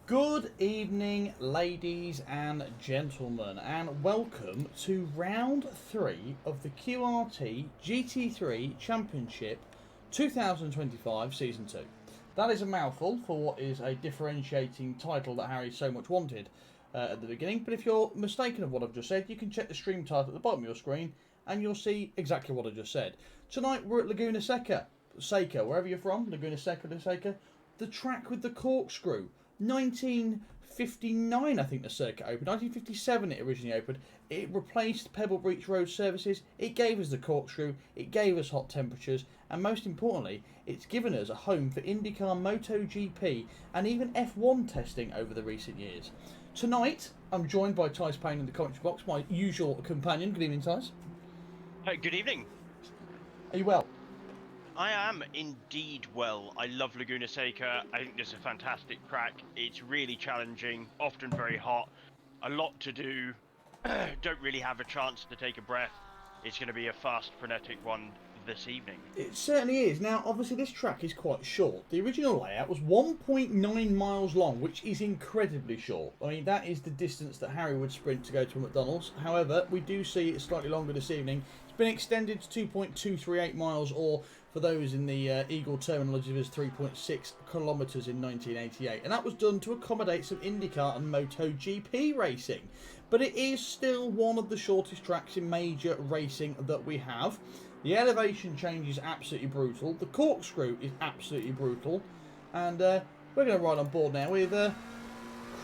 Good evening, ladies and gentlemen, and welcome to round 3 of the QRT GT3 Championship 2025 Season 2. That is a mouthful for what is a differentiating title that Harry so much wanted at the beginning, but if you're mistaken of what I've just said, you can check the stream title at the bottom of your screen and you'll see exactly what I just said. Tonight we're at Laguna Seca, wherever you're from, Laguna Seca, the track with the corkscrew. 1959, I think the circuit opened. 1957 it originally opened. It replaced Pebble Beach Road services. It gave us the corkscrew. It gave us hot temperatures. And most importantly, it's given us a home for IndyCar, MotoGP and even F1 testing over the recent years. Tonight, I'm joined by Tice Payne in the commentary box, my usual companion. Good evening, Tice. Good evening. Are you well? I am indeed well. I love Laguna Seca. I think this is a fantastic track. It's really challenging, often very hot, a lot to do. Don't really have a chance to take a breath. It's going to be a fast, frenetic one this evening. It certainly is. Now, obviously, this track is quite short. The original layout was 1.9 miles long, which is incredibly short. I mean, that is the distance that Harry would sprint to go to a McDonald's. However, we do see it's slightly longer this evening. It's been extended to 2.238 miles, or for those in the Eagle terminology, it was 3.6 kilometres in 1988. And that was done to accommodate some IndyCar and MotoGP racing. But it is still one of the shortest tracks in major racing that we have. The elevation change is absolutely brutal. The corkscrew is absolutely brutal. And we're going to ride on board now with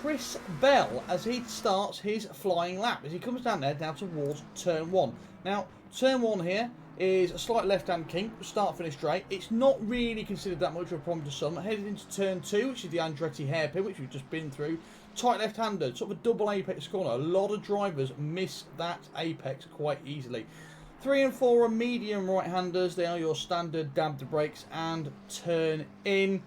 Chris Bell as he starts his flying lap. As he comes down there, down towards turn 1. Now, turn 1 here is a slight left-hand kink, start-finish straight. It's not really considered that much of a problem to some. Headed into turn 2, which is the Andretti hairpin, which we've just been through. Tight left-hander, sort of a double apex corner. A lot of drivers miss that apex quite easily. 3 and 4 are medium right-handers. They are your standard dab the brakes and turn in.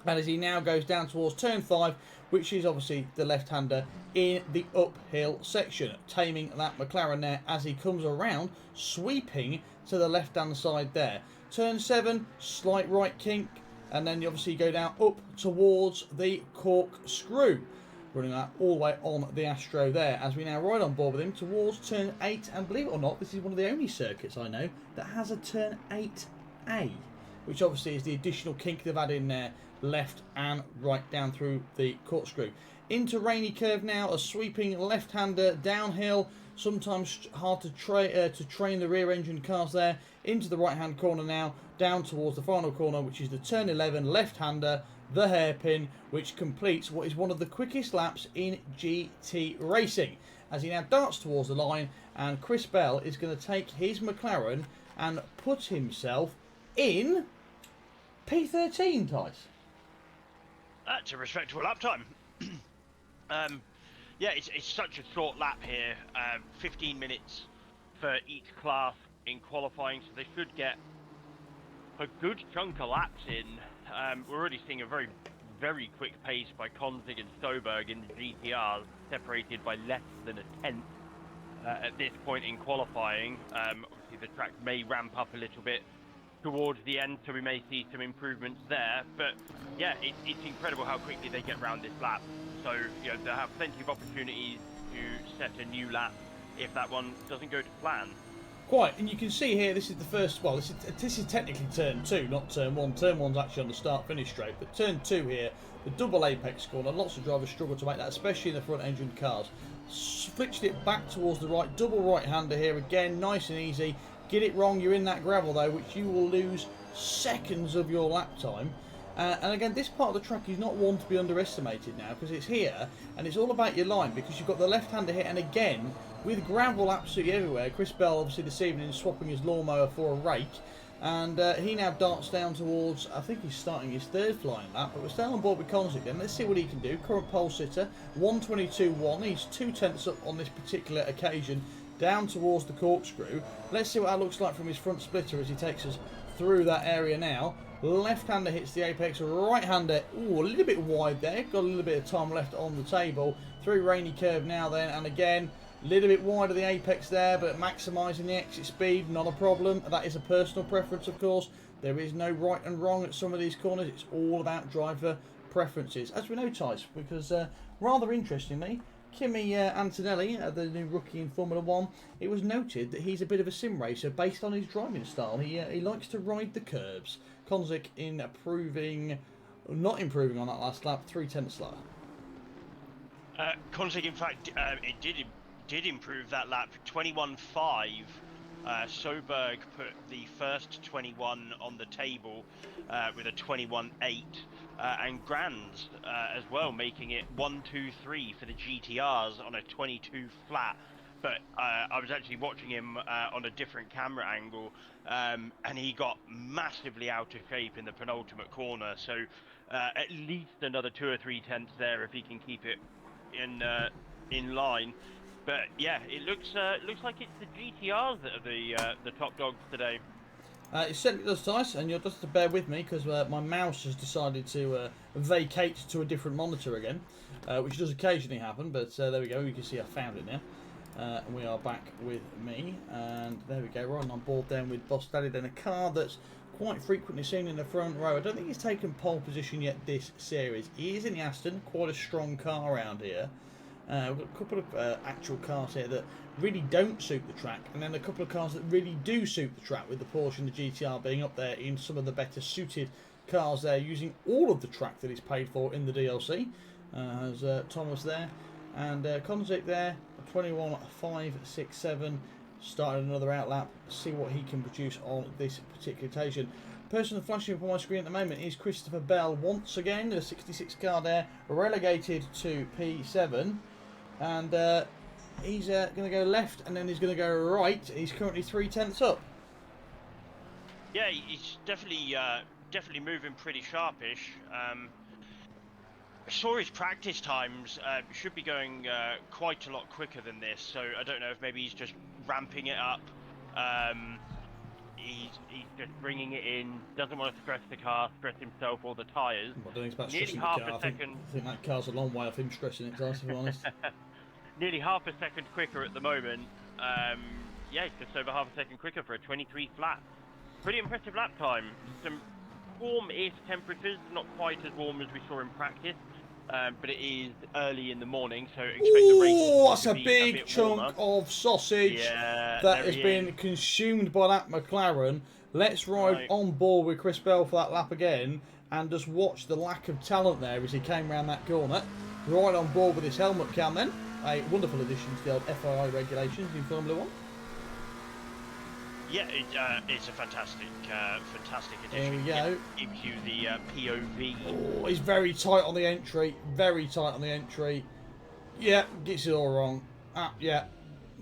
And as he now goes down towards turn 5, which is obviously the left-hander in the uphill section, taming that McLaren there as he comes around, sweeping to the left-hand side there. Turn 7, slight right kink, and then you obviously go down up towards the corkscrew. Running that all the way on the Astro there as we now ride on board with him towards turn 8, and believe it or not, this is one of the only circuits I know that has a turn 8A, which obviously is the additional kink they've added in there, left and right down through the corkscrew. Into rainy curve now, a sweeping left-hander downhill, sometimes hard to train the rear engine cars there, into the right-hand corner now, down towards the final corner, which is the turn 11 left-hander, the hairpin, which completes what is one of the quickest laps in GT racing. As he now darts towards the line, and Chris Bell is going to take his McLaren and put himself in P13, Tice. That's a respectable lap time. Yeah, it's such a short lap here. 15 minutes for each class in qualifying, so they should get a good chunk of laps in. We're already seeing a very, very quick pace by Konzig and Stoberg in the GTR, separated by less than a tenth at this point in qualifying. Obviously, the track may ramp up a little bit towards the end, so we may see some improvements there. But yeah, it's incredible how quickly they get around this lap. So you know, they'll have plenty of opportunities to set a new lap if that one doesn't go to plan. Quite, and you can see here, this is the first, well, this is technically turn 2, not turn 1. Turn 1's actually on the start-finish straight, but turn 2 here, the double apex corner, lots of drivers struggle to make that, especially in the front-engine cars. Switched it back towards the right, double right-hander here again, nice and easy. Get it wrong, you're in that gravel though, which you will lose seconds of your lap time. And again, this part of the track is not one to be underestimated now, because it's here, and it's all about your line, because you've got the left-hander here, and again, with gravel absolutely everywhere, Chris Bell obviously this evening is swapping his lawnmower for a rake, and he now darts down towards, I think he's starting his third flying lap, but we're still on board with Konzig then. Let's see what he can do. Current pole sitter, 1:22.1, he's 2 tenths up on this particular occasion, down towards the corkscrew. Let's see what that looks like from his front splitter as he takes us through that area now. Left-hander hits the apex, right-hander, ooh, a little bit wide there, got a little bit of time left on the table. Through rainy curve now then, and again, a little bit wide of the apex there, but maximising the exit speed, not a problem. That is a personal preference, of course. There is no right and wrong at some of these corners. It's all about driver preferences, as we know, Tice, because rather interestingly, Kimi Antonelli, the new rookie in Formula 1, it was noted that he's a bit of a sim racer based on his driving style. He likes to ride the curbs. Konzik not improving on that last lap, 3/10 slower. Konzig, in fact, it did improve that lap, 21.5. Soberg put the first 21 on the table with a 21.8, and Grands as well, making it 1-2-3 for the GTRs on a 22 flat. But I was actually watching him on a different camera angle, and he got massively out of shape in the penultimate corner. So at least another 2 or 3 tenths there if he can keep it in line. But yeah, it looks like it's the GTRs that are the top dogs today. It certainly does, Tice, and you'll just have to bear with me because my mouse has decided to vacate to a different monitor again, which does occasionally happen. But there we go. You can see I found it now. And we are back with me, and there we go. Right on board then with Boss Daddy. Then a car that's quite frequently seen in the front row. I don't think he's taken pole position yet this series. He is in the Aston, quite a strong car around here. We've got a couple of actual cars here that really don't suit the track, and then a couple of cars that really do suit the track, with the Porsche and the GTR being up there in some of the better suited cars there, using all of the track that he's paid for in the DLC. There's Thomas there, and Konzik there, 21.567, started another outlap, see what he can produce on this particular occasion. The person flashing up on my screen at the moment is Christopher Bell, once again, the 66 car there, relegated to P7. And he's going to go left, and then he's going to go right. He's currently 3/10 up. Yeah, he's definitely moving pretty sharpish. I saw his practice times should be going quite a lot quicker than this, so I don't know if maybe he's just ramping it up. He's just bringing it in, doesn't want to stress the car, stress himself or the tyres. I don't think it's about stressing the car. I think that car's a long way off him stressing it, to be honest. Nearly half a second quicker at the moment. Yeah, just over half a second quicker for a 23 flat. Pretty impressive lap time. Some warm-ish temperatures, not quite as warm as we saw in practice, but it is early in the morning, so expect the race to be a big chunk of sausage that has been consumed by that McLaren. Let's ride on board with Chris Bell for that lap again, and just watch the lack of talent there as he came around that corner. Right on board with his helmet cam then. A wonderful addition to the old FII regulations in Formula 1. Yeah, it's a fantastic addition. There we go. Gives you the POV. Oh, he's very tight on the entry. Very tight on the entry. Yeah, gets it all wrong. Yeah.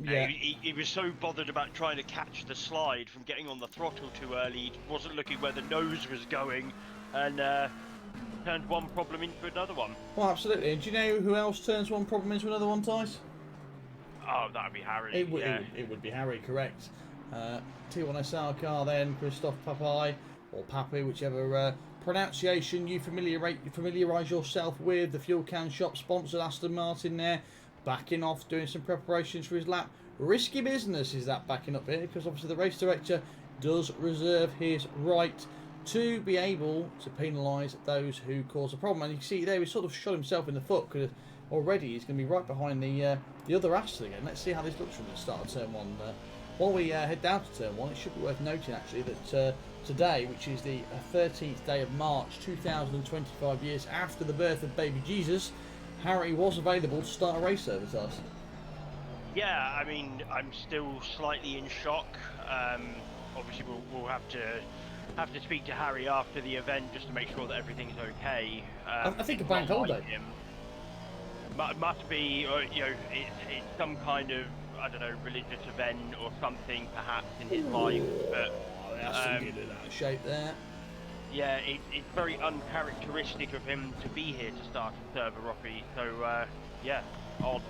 He was so bothered about trying to catch the slide from getting on the throttle too early. He wasn't looking where the nose was going, and turned one problem into another one. Well, absolutely. And do you know who else turns one problem into another one, Tice? Oh, that would be Harry. It would be Harry, correct. T1 SR car then, Christophe Papai, or Papi, whichever pronunciation you familiarise yourself with. The fuel can shop sponsored Aston Martin there, backing off, doing some preparations for his lap. Risky business is that backing up here, because obviously the race director does reserve his right to be able to penalise those who cause a problem. And you can see there, he sort of shot himself in the foot, because already he's going to be right behind the other Aston again. Let's see how this looks from the start of turn one. While we head down to turn one, it should be worth noting actually that today, which is the 13th day of March, 2025 years after the birth of baby Jesus, Harry was available to start a race service us. Yeah, I mean, I'm still slightly in shock. Obviously, we'll have to speak to Harry after the event just to make sure that everything's okay. I think a bank holiday. Must be, you know, it's some kind of, I don't know, religious event or something perhaps in his mind. But that's get it out of shape there. Yeah, it's very uncharacteristic of him to be here to start a server, Rocky. So yeah, odd.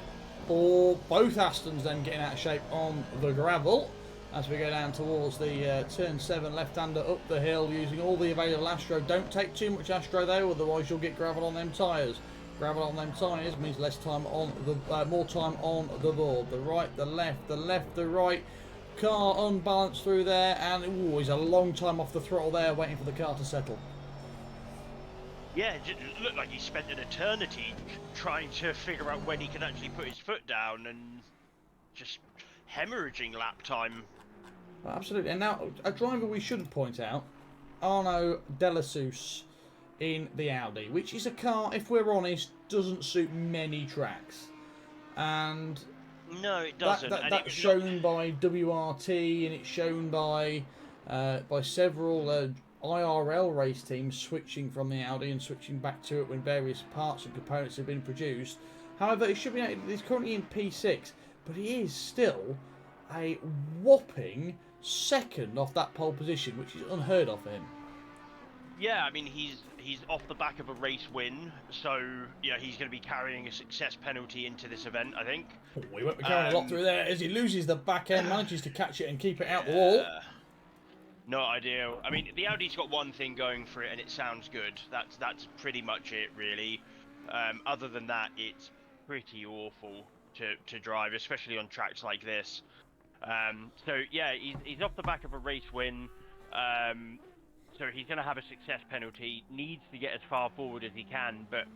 Or both Astons then getting out of shape on the gravel as we go down towards the turn 7 left-hander up the hill, using all the available Astro. Don't take too much Astro though, otherwise you'll get gravel on them tyres. Gravel on them tyres means less time on the more time on the board. The right, the left, the right. Car unbalanced through there, and he's a long time off the throttle there, waiting for the car to settle. Yeah, it looked like he spent an eternity trying to figure out when he could actually put his foot down and just hemorrhaging lap time. Well, absolutely. And now, a driver we should point out, Arno Delasus in the Audi, which is a car, if we're honest, doesn't suit many tracks. And No, it that, doesn't. that And it that's was not. shown by WRT, and it's shown by several IRL race teams switching from the Audi and switching back to it when various parts and components have been produced. However, it should be noted that he's currently in P6, but he is still a whopping second off that pole position, which is unheard of for him. Yeah, I mean he's off the back of a race win, so yeah, he's going to be carrying a success penalty into this event, I think. Oh, he won't be carrying a lot through there as he loses the back end, manages to catch it and keep it out the wall. Not ideal. I mean, the Audi's got one thing going for it, and it sounds good. That's pretty much it, really. Other than that, it's pretty awful to drive, especially on tracks like this. So yeah, he's off the back of a race win. So he's going to have a success penalty. Needs to get as far forward as he can, but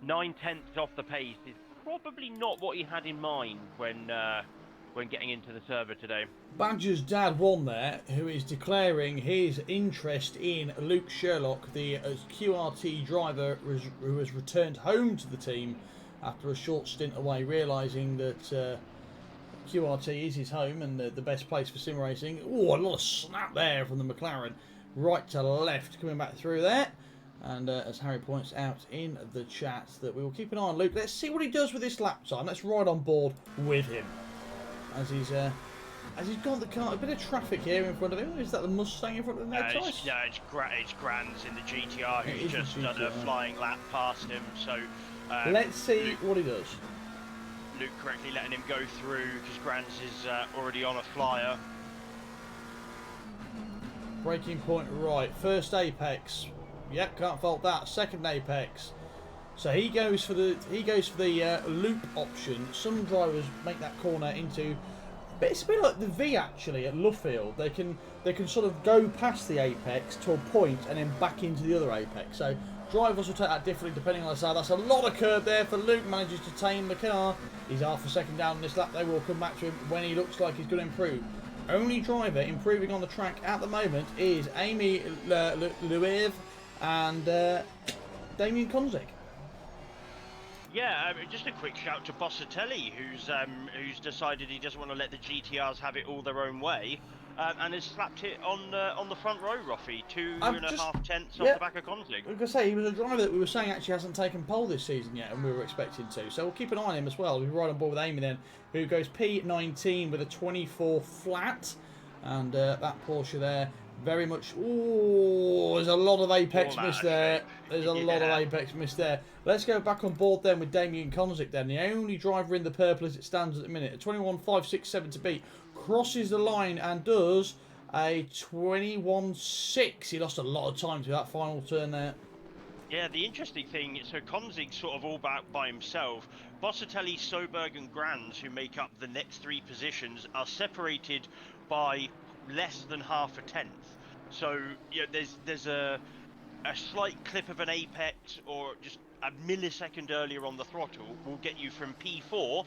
9/10 off the pace is probably not what he had in mind when getting into the server today. Badger's dad won there, who is declaring his interest in Luke Sherlock, the QRT driver who has returned home to the team after a short stint away, realising that QRT is his home and the best place for sim racing. Oh, a lot of snap there from the McLaren. Right to left, coming back through there. And as Harry points out in the chat, that we will keep an eye on Luke. Let's see what he does with this lap time. Let's ride on board with him. As he's got the car, a bit of traffic here in front of him. Is that the Mustang in front of him there, Tice? It's Grands in the GTR who's just done a flying lap past him. So let's see what he does. Luke correctly letting him go through because Grands is already on a flyer. Braking point right. First apex. Yep, can't fault that. Second apex. So he goes for the loop option. Some drivers make that corner into. But it's a bit like the V actually at Luffield. They can sort of go past the apex to a point and then back into the other apex. So drivers will take that differently depending on the side. That's a lot of curb there for Luke. Manages to tame the car. He's half a second down this lap. They will come back to him when he looks like he's going to improve. Only driver improving on the track at the moment is Amy Luev and Damien Konzik. Yeah, just a quick shout to Bossatelli, who's decided he doesn't want to let the GTRs have it all their own way, and has slapped it on the front row, Ruffy, 2.5 tenths off the back of Konzig. Like I say, he was a driver that we were saying actually hasn't taken pole this season yet, and we were expecting to. So we'll keep an eye on him as well. We'll be right on board with Amy then, who goes P19 with a 24 flat, and that Porsche there. Very much. Oh, there's a lot of apex missed there. There's a lot of apex missed there. Let's go back on board then with Damien Konzik then. The only driver in the purple as it stands at the minute. A 21.567 to beat. Crosses the line and does a 21.6. He lost a lot of time to that final turn there. Yeah, the interesting thing, so Konzig's sort of all back by himself. Bossatelli, Soberg and Grands, who make up the next three positions, are separated by less than half a tenth. So yeah, there's a slight clip of an apex or just a millisecond earlier on the throttle will get you from P4,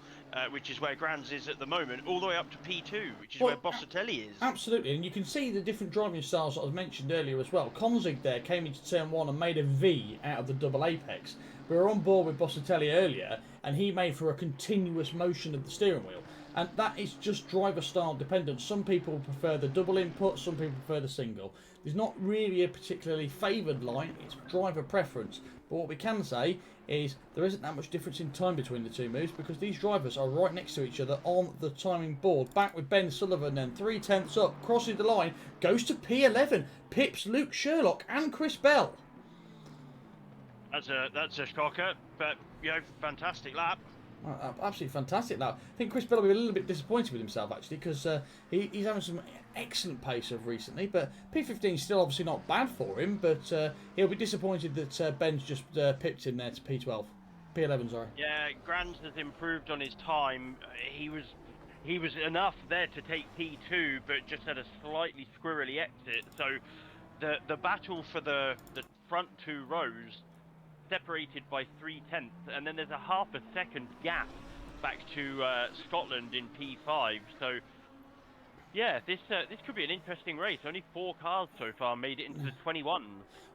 which is where Grands is at the moment, all the way up to P2, which is where Bossatelli is. Absolutely, and you can see the different driving styles that I mentioned earlier as well. Konzig there came into turn one and made a V out of the double apex. We were on board with Bossatelli earlier, and he made for a continuous motion of the steering wheel. And that is just driver style dependent. Some people prefer the double input, some people prefer the single. There's not really a particularly favoured line, it's driver preference. But what we can say is there isn't that much difference in time between the two moves because these drivers are right next to each other on the timing board. Back with Ben Sullivan then, 3 tenths up, crosses the line, goes to P11, pips Luke Sherlock and Chris Bell. That's a shocker, but you know, fantastic lap. Absolutely fantastic now. I think Chris Bell will be a little bit disappointed with himself actually because he's having some excellent pace of recently, but P15 is still obviously not bad for him, but he'll be disappointed that Ben's just pipped him there to P12. P11, sorry. Yeah, Grands has improved on his time. He was enough there to take P2, but just had a slightly squirrely exit. So the battle for the front two rows separated by 3/10, and then there's a half a second gap back to Scotland in P5. So yeah, this could be an interesting race. Only 4 cars so far made it into the 21s.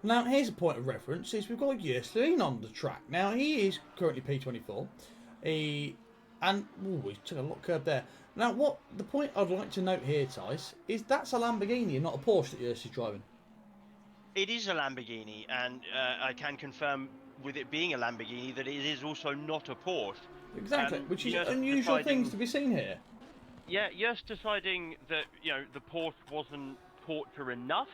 Now, here's a point of reference: is we've got Yerslin on the track. Now, he is currently P24. He's took a lot curve there. Now, what the point I'd like to note here, Tice, is that's a Lamborghini and not a Porsche that Yersl's driving. It is a Lamborghini, and I can confirm, with it being a Lamborghini, that it is also not a Porsche. Exactly, which is unusual things to be seen here. Yeah, yes, deciding that the Porsche wasn't torture enough,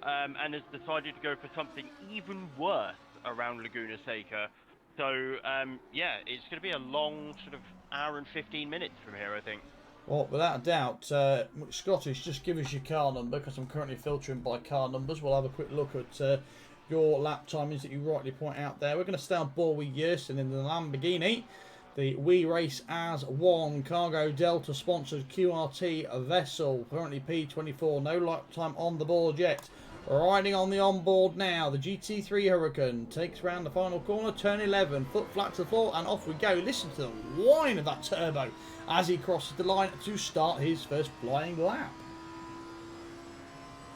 and has decided to go for something even worse around Laguna Seca. So yeah, it's going to be a long sort of hour and 15 minutes from here, I think. Well, without a doubt, Scottish, just give us your car number because I'm currently filtering by car numbers. We'll have a quick look at your lap timings that you rightly point out there. We're going to stay on board with Yersin in the Lamborghini. The We Race as One Cargo Delta sponsored QRT vessel, currently P24, no lap time on the board yet. Riding on the onboard now, the GT3 Hurricane takes round the final corner, turn 11, foot flat to the floor, and off we go. Listen to the whine of that turbo as he crosses the line to start his first flying lap.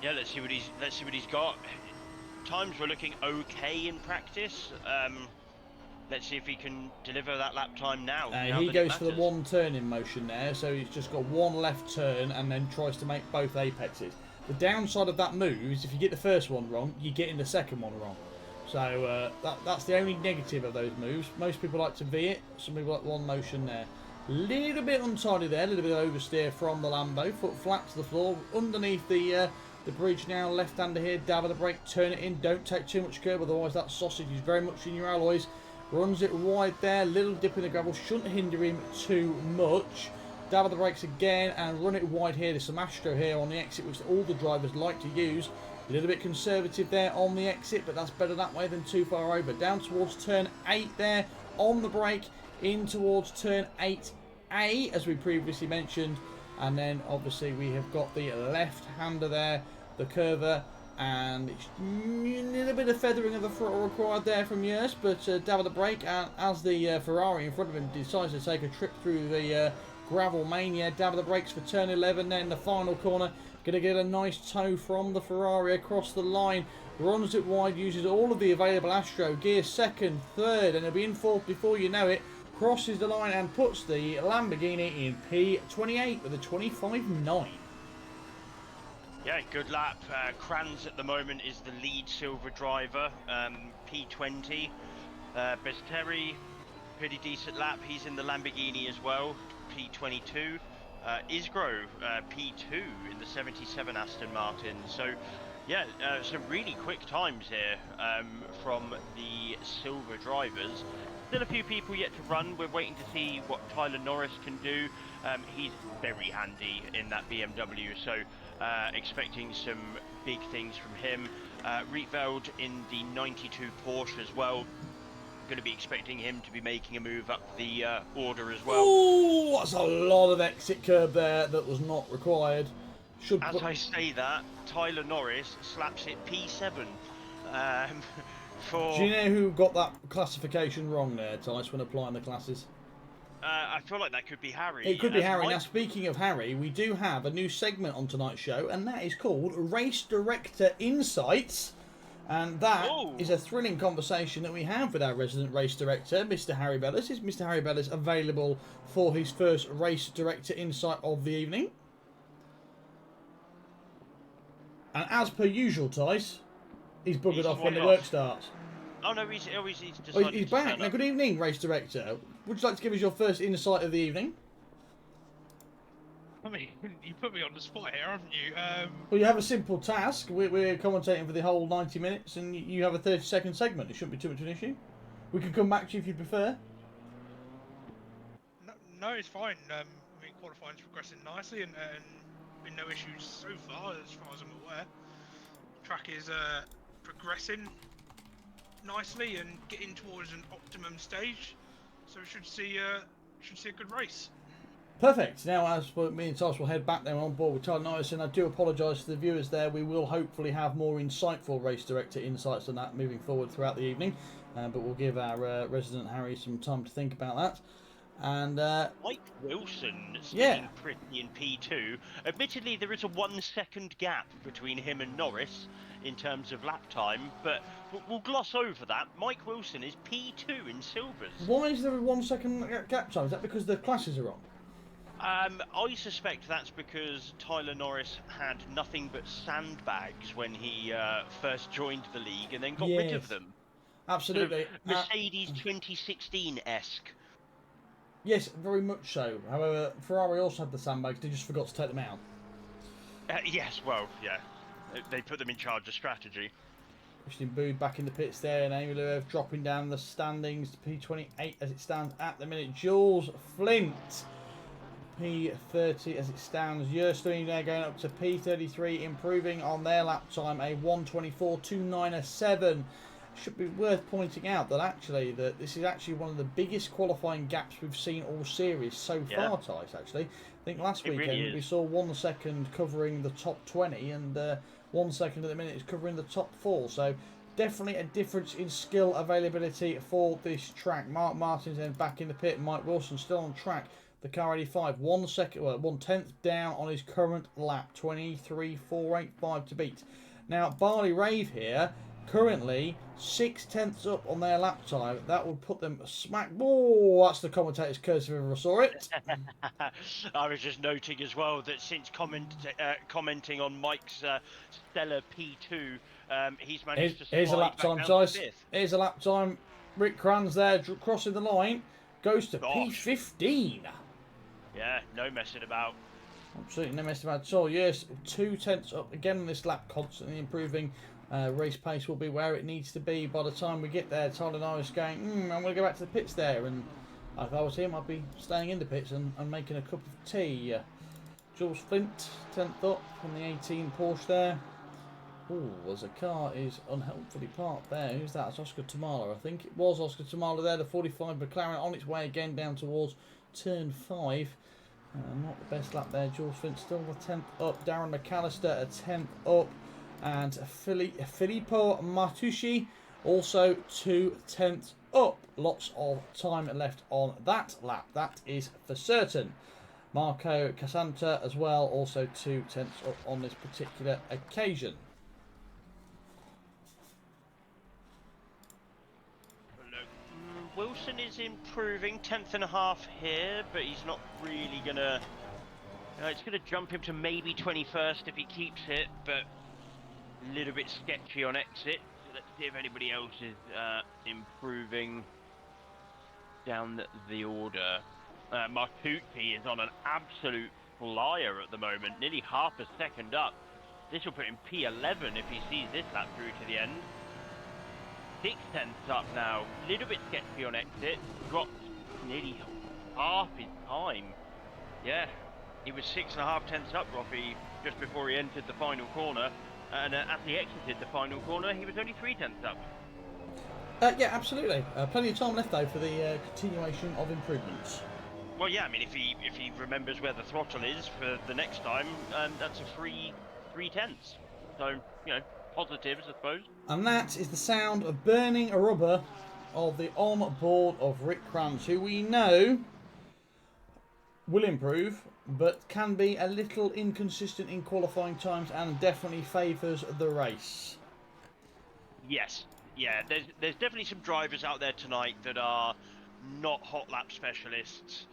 Yeah, let's see what he's got. Times were looking okay in practice. Let's see if he can deliver that lap time now. He goes for the one turn in motion there, so he's just got one left turn and then tries to make both apexes. The downside of that move is if you get the first one wrong, you're getting the second one wrong. So that's the only negative of those moves. Most people like to V it, some people like one motion there. Little bit untidy there, a little bit of oversteer from the Lambo. Foot flat to the floor, underneath the bridge now, left-hander here, dab of the brake, turn it in, don't take too much curb, otherwise that sausage is very much in your alloys. Runs it wide there, little dip in the gravel, shouldn't hinder him too much. Dab of the brakes again and run it wide here. There's some Astro here on the exit, which all the drivers like to use. A little bit conservative there on the exit, but that's better that way than too far over. Down towards turn 8 there, on the brake, in towards turn 8A, as we previously mentioned. And then obviously we have got the left-hander there, the curver, and it's a little bit of feathering of the throttle required there from Yerst, but dab of the brake, and as the Ferrari in front of him decides to take a trip through the gravel mania, dab of the brakes for turn 11, then the final corner, going to get a nice toe from the Ferrari across the line, runs it wide, uses all of the available Astro, gear second, third, and he'll be in fourth before you know it, crosses the line and puts the Lamborghini in P28 with a 25.9. Yeah, good lap. Kranz at the moment is the lead silver driver, P20. Besteri, pretty decent lap. He's in the Lamborghini as well, P22. Isgro, P2 in the 77 Aston Martin. So, yeah, some really quick times here from the silver drivers. Still a few people yet to run. We're waiting to see what Tyler Norris can do. He's very handy in that BMW, so expecting some big things from him. Rietveld in the 92 Porsche as well. Going to be expecting him to be making a move up the order as well. Oh, that's a lot of exit curb there that was not required. As I say that, Tyler Norris slaps it P7. Do you know who got that classification wrong there, Tice, when applying the classes? I feel like that could be Harry. It could be Harry. Now, speaking of Harry, we do have a new segment on tonight's show, and that is called Race Director Insights. And that is a thrilling conversation that we have with our resident race director, Mr. Harry Bellis. Is Mr. Harry Bellis available for his first Race Director Insight of the evening? And as per usual, Tice, he's buggered off when the work starts. Oh no, he's decided he's back. Now, good evening, Race Director. Would you like to give us your first insight of the evening? I mean, you put me on the spot here, haven't you? Well, you have a simple task. We're commentating for the whole 90 minutes, and you have a 30-second segment. It shouldn't be too much of an issue. We can come back to you if you prefer. No, it's fine. I mean, qualifying's progressing nicely, and been no issues so far as I'm aware. Track is progressing nicely and getting towards an optimum stage, so we should see a good race. Perfect. Now, as for me and Tice will head back there on board with Tyler Norris, and I do apologise to the viewers there. We will hopefully have more insightful race director insights on that moving forward throughout the evening. but we'll give our resident Harry some time to think about that. And Mike Wilson yeah. staying pretty in P2. Admittedly, there is a 1 second gap between him and Norris in terms of lap time, but we'll gloss over that. Mike Wilson is P2 in silvers. Why is there a 1 second gap time? Is that because the classes are on? I suspect that's because Tyler Norris had nothing but sandbags when he first joined the league and then got rid of them. Absolutely. Sort of Mercedes 2016-esque. Yes, very much so. However, Ferrari also had the sandbags. They just forgot to take them out. Yes, well, yeah. They put them in charge of strategy. Christian Booth back in the pits there, and Amy Lou dropping down the standings to P28 as it stands at the minute. Jules Flint, P30 as it stands. Yerstein there going up to P33, improving on their lap time, a 1:24.297. Should be worth pointing out that actually this is actually one of the biggest qualifying gaps we've seen all series so far, Tice. Actually, I think last weekend really we saw 1 second covering the top 20, and 1 second at the minute is covering the top 4. So definitely a difference in skill availability for this track. Mark Martin's then back in the pit. Mike Wilson still on track. The car 85, 1 second, well, 1/10 down on his current lap, 23.485 to beat. Now Barley Rave here. Currently 6/10 up on their lap time. That would put them smack. Oh, that's the commentator's curse if I ever saw it. I was just noting as well that since commenting on Mike's stellar P2, he's managed to survive. Here's a lap time, back down to guys. fifth. Here's a lap time. Rick Kranz there crossing the line. Goes to Gosh. P15. Yeah, no messing about. Absolutely no messing about at all. Yes, 2/10 up again on this lap, constantly improving. Race pace will be where it needs to be by the time we get there. Tyler Norris going, I'm going to go back to the pits there. And if I was him, I'd be staying in the pits and making a cup of tea. Jules Flint, 10th up on the 18 Porsche there. Oh, as a car is unhelpfully parked there. Who's that? It's Oscar Tamala. I think it was Oscar Tamala there. The 45 McLaren on its way again down towards turn 5. Not the best lap there. Jules Flint still the 10th up. Darren McAllister a 10th up. And Filippo Martucci also 2/10 up. Lots of time left on that lap. That is for certain. Marco Casanta as well, also 2/10 up on this particular occasion. Look, Wilson is improving, 10th and a half here, but he's not really gonna. It's gonna jump him to maybe 21st if he keeps it, but. A little bit sketchy on exit. So let's see if anybody else is improving down the order. Martucci is on an absolute flyer at the moment, nearly half a second up. This will put him P11 if he sees this lap through to the end. 6/10 up now, a little bit sketchy on exit. Dropped nearly half his time. Yeah, he was 6.5 tenths up, Roffy, just before he entered the final corner. And as he exited the final corner, he was only 3/10 up. Yeah, absolutely. Plenty of time left though for the continuation of improvements. Well, yeah, I mean, if he remembers where the throttle is for the next time, that's a free 3/10. So positives, I suppose. And that is the sound of burning rubber of the on-board of Rick Kranz, who we know will improve, but can be a little inconsistent in qualifying times and definitely favours the race. Yes, yeah, there's definitely some drivers out there tonight that are not hot lap specialists,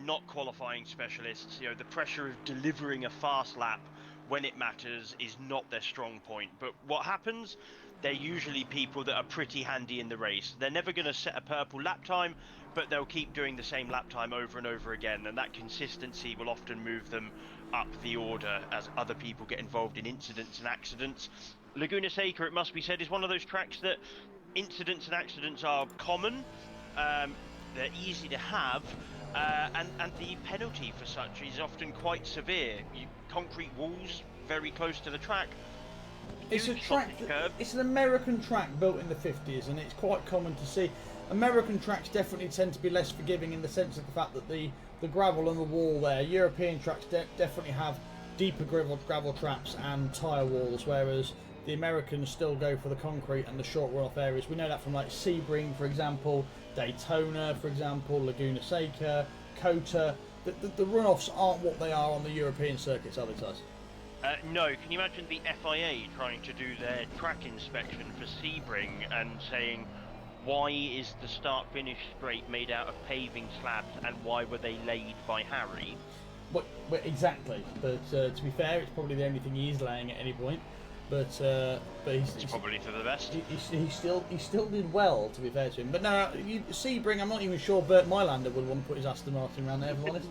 not qualifying specialists. The pressure of delivering a fast lap when it matters is not their strong point. But what happens? They're usually people that are pretty handy in the race. They're never going to set a purple lap time, but they'll keep doing the same lap time over and over again, and that consistency will often move them up the order as other people get involved in incidents and accidents. Laguna Seca, it must be said, is one of those tracks that incidents and accidents are common, they're easy to have, and the penalty for such is often quite severe. Concrete walls very close to the track. It's a track. It's an American track built in the 50s, and it's quite common to see. American tracks definitely tend to be less forgiving in the sense of the fact that the gravel and the wall there. European tracks definitely have deeper gravel traps and tyre walls, whereas the Americans still go for the concrete and the short runoff areas. We know that from like Sebring, for example, Daytona, for example, Laguna Seca, Cota. The runoffs aren't what they are on the European circuits, are they, Taz? No, can you imagine the FIA trying to do their track inspection for Sebring and saying, why is the start-finish straight made out of paving slabs and why were they laid by Harry? Well, exactly, but to be fair, it's probably the only thing he is laying at any point. But he's probably for the best. He still did well, to be fair to him. But no, Sebring, I'm not even sure Bert Mylander would want to put his Aston Martin around there, if I'm honest.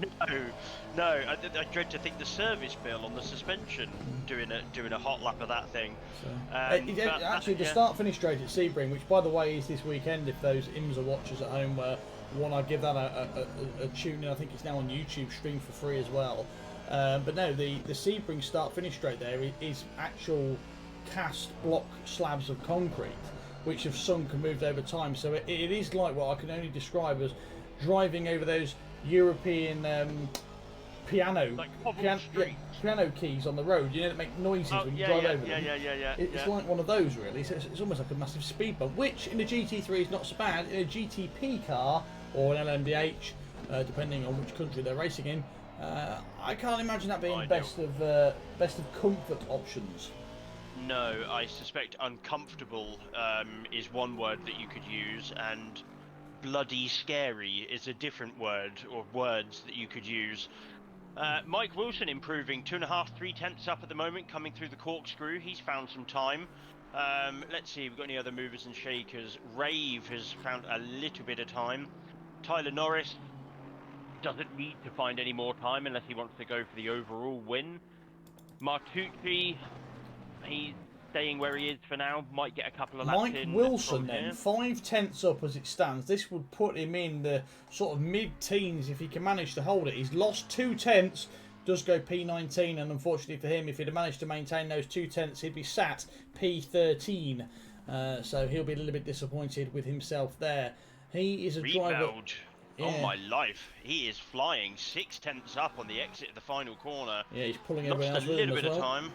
No, I dread to think the service bill on the suspension doing a hot lap of that thing. So, actually, the start-finish straight at Sebring, which by the way is this weekend, if those IMSA watchers at home want to give that a tune in, I think it's now on YouTube, streamed for free as well. But no, the Sebring start-finish straight there is actual cast block slabs of concrete, which have sunk and moved over time. So it is like what I can only describe as driving over those European piano keys on the road. You know, that make noises when you drive over them. It's like one of those, really. So it's almost like a massive speed bump, which in a GT3 is not so bad. In a GTP car or an LMDH, depending on which country they're racing in, I can't imagine that being best of comfort options. No, I suspect uncomfortable is one word that you could use, and bloody scary is a different word, or words that you could use. Mike Wilson improving 2.5-3 tenths up at the moment, coming through the corkscrew. He's found some time. Let's see, we've got any other movers and shakers. Rave has found a little bit of time. Tyler Norris doesn't need to find any more time unless he wants to go for the overall win. Martucci, he's staying where he is for now, might get a couple of laps in. Mike Wilson then, 5 tenths up as it stands. This would put him in the sort of mid-teens if he can manage to hold it. He's lost 2 tenths, does go P19, and unfortunately for him, if he'd have managed to maintain those 2 tenths, he'd be sat P13. So he'll be a little bit disappointed with himself there. He is a driver... Yeah. Oh my life, he is flying 6 tenths up on the exit of the final corner. Yeah, he's pulling everyone else with him as well. Lost a little bit of time.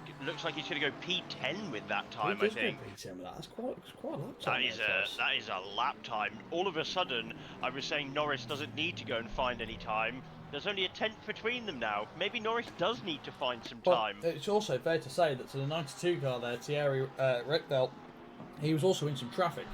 It looks like he's going to go P10 with that time, I think. P10 with that. That's quite a lap time. That is a lap time. All of a sudden, I was saying Norris doesn't need to go and find any time. There's only a tenth between them now. Maybe Norris does need to find some time. It's also fair to say that to the 92 car there, Thierry Reckdel, he was also in some traffic.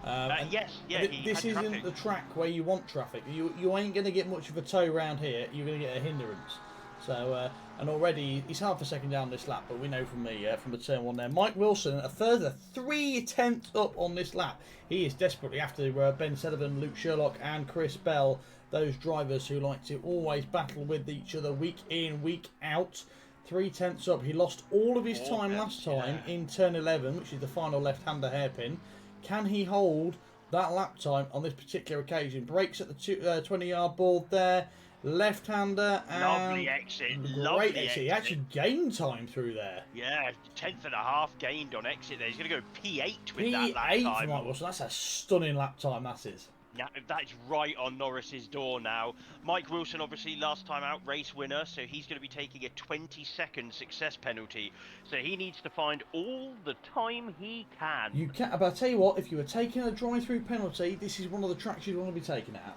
This isn't the track where you want traffic. You ain't going to get much of a tow round here. You're going to get a hindrance. So and already he's half a second down this lap, but we know from the turn one there. Mike Wilson a further 3 tenths up on this lap. He is desperately after Ben Sullivan, Luke Sherlock, and Chris Bell. Those drivers who like to always battle with each other week in, week out. 3 tenths up. He lost all of his time last time in turn 11, which is the final left-hander hairpin. Can he hold that lap time on this particular occasion? Brakes at the 20-yard board there. Left-hander and... Lovely exit. Great exit. He actually gained time through there. Yeah, 10.5 gained on exit there. He's going to go P8 with that lap P8 time. for Mike Wilson. That's a stunning lap time, that is. Yeah, that's right on Norris's door now. Mike Wilson, obviously, last time out, race winner, so he's going to be taking a 20-second success penalty. So he needs to find all the time he can. You can, but I'll tell you what, if you were taking a drive-through penalty, this is one of the tracks you'd want to be taking it at.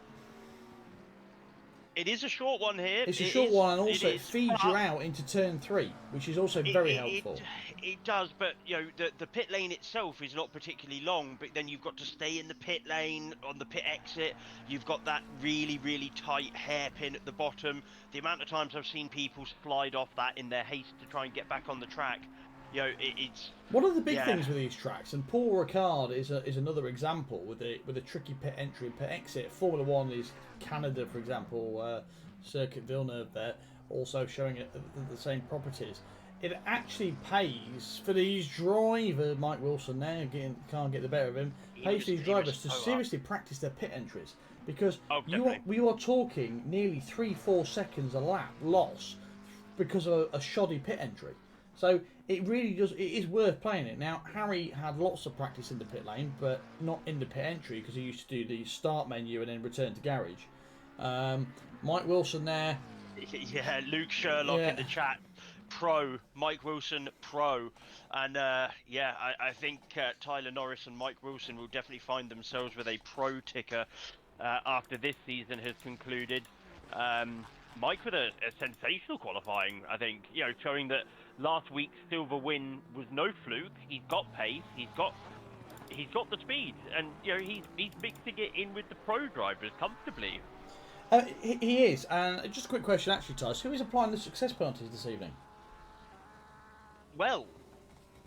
It is a short one here. It's a short one, and also it feeds you out into turn 3, which is also very helpful. It does, but you know the pit lane itself is not particularly long. But then you've got to stay in the pit lane on the pit exit. You've got that really, really tight hairpin at the bottom. The amount of times I've seen people slide off that in their haste to try and get back on the track. You know, it's one of the big things with these tracks, and Paul Ricard is another example with a tricky pit entry and pit exit. Formula One is Canada, for example, Circuit Villeneuve there, also showing the same properties. It actually pays for these drivers, Mike Wilson there, can't get the better of him, pays for these drivers to seriously practice their pit entries, because you are talking nearly 3-4 seconds a lap loss because of a shoddy pit entry. So it really does. It is worth playing it. Now, Harry had lots of practice in the pit lane, but not in the pit entry because he used to do the start menu and then return to garage. Mike Wilson there. Yeah, Luke Sherlock in the chat. Mike Wilson, pro. And yeah, I think Tyler Norris and Mike Wilson will definitely find themselves with a pro ticker after this season has concluded. Mike with a sensational qualifying, I think, showing that last week's silver win was no fluke. He's got pace, he's got the speed, and he's mixing it in with the pro drivers comfortably. He is. And just a quick question, actually, Tyson, who is applying the success penalties this evening? Well,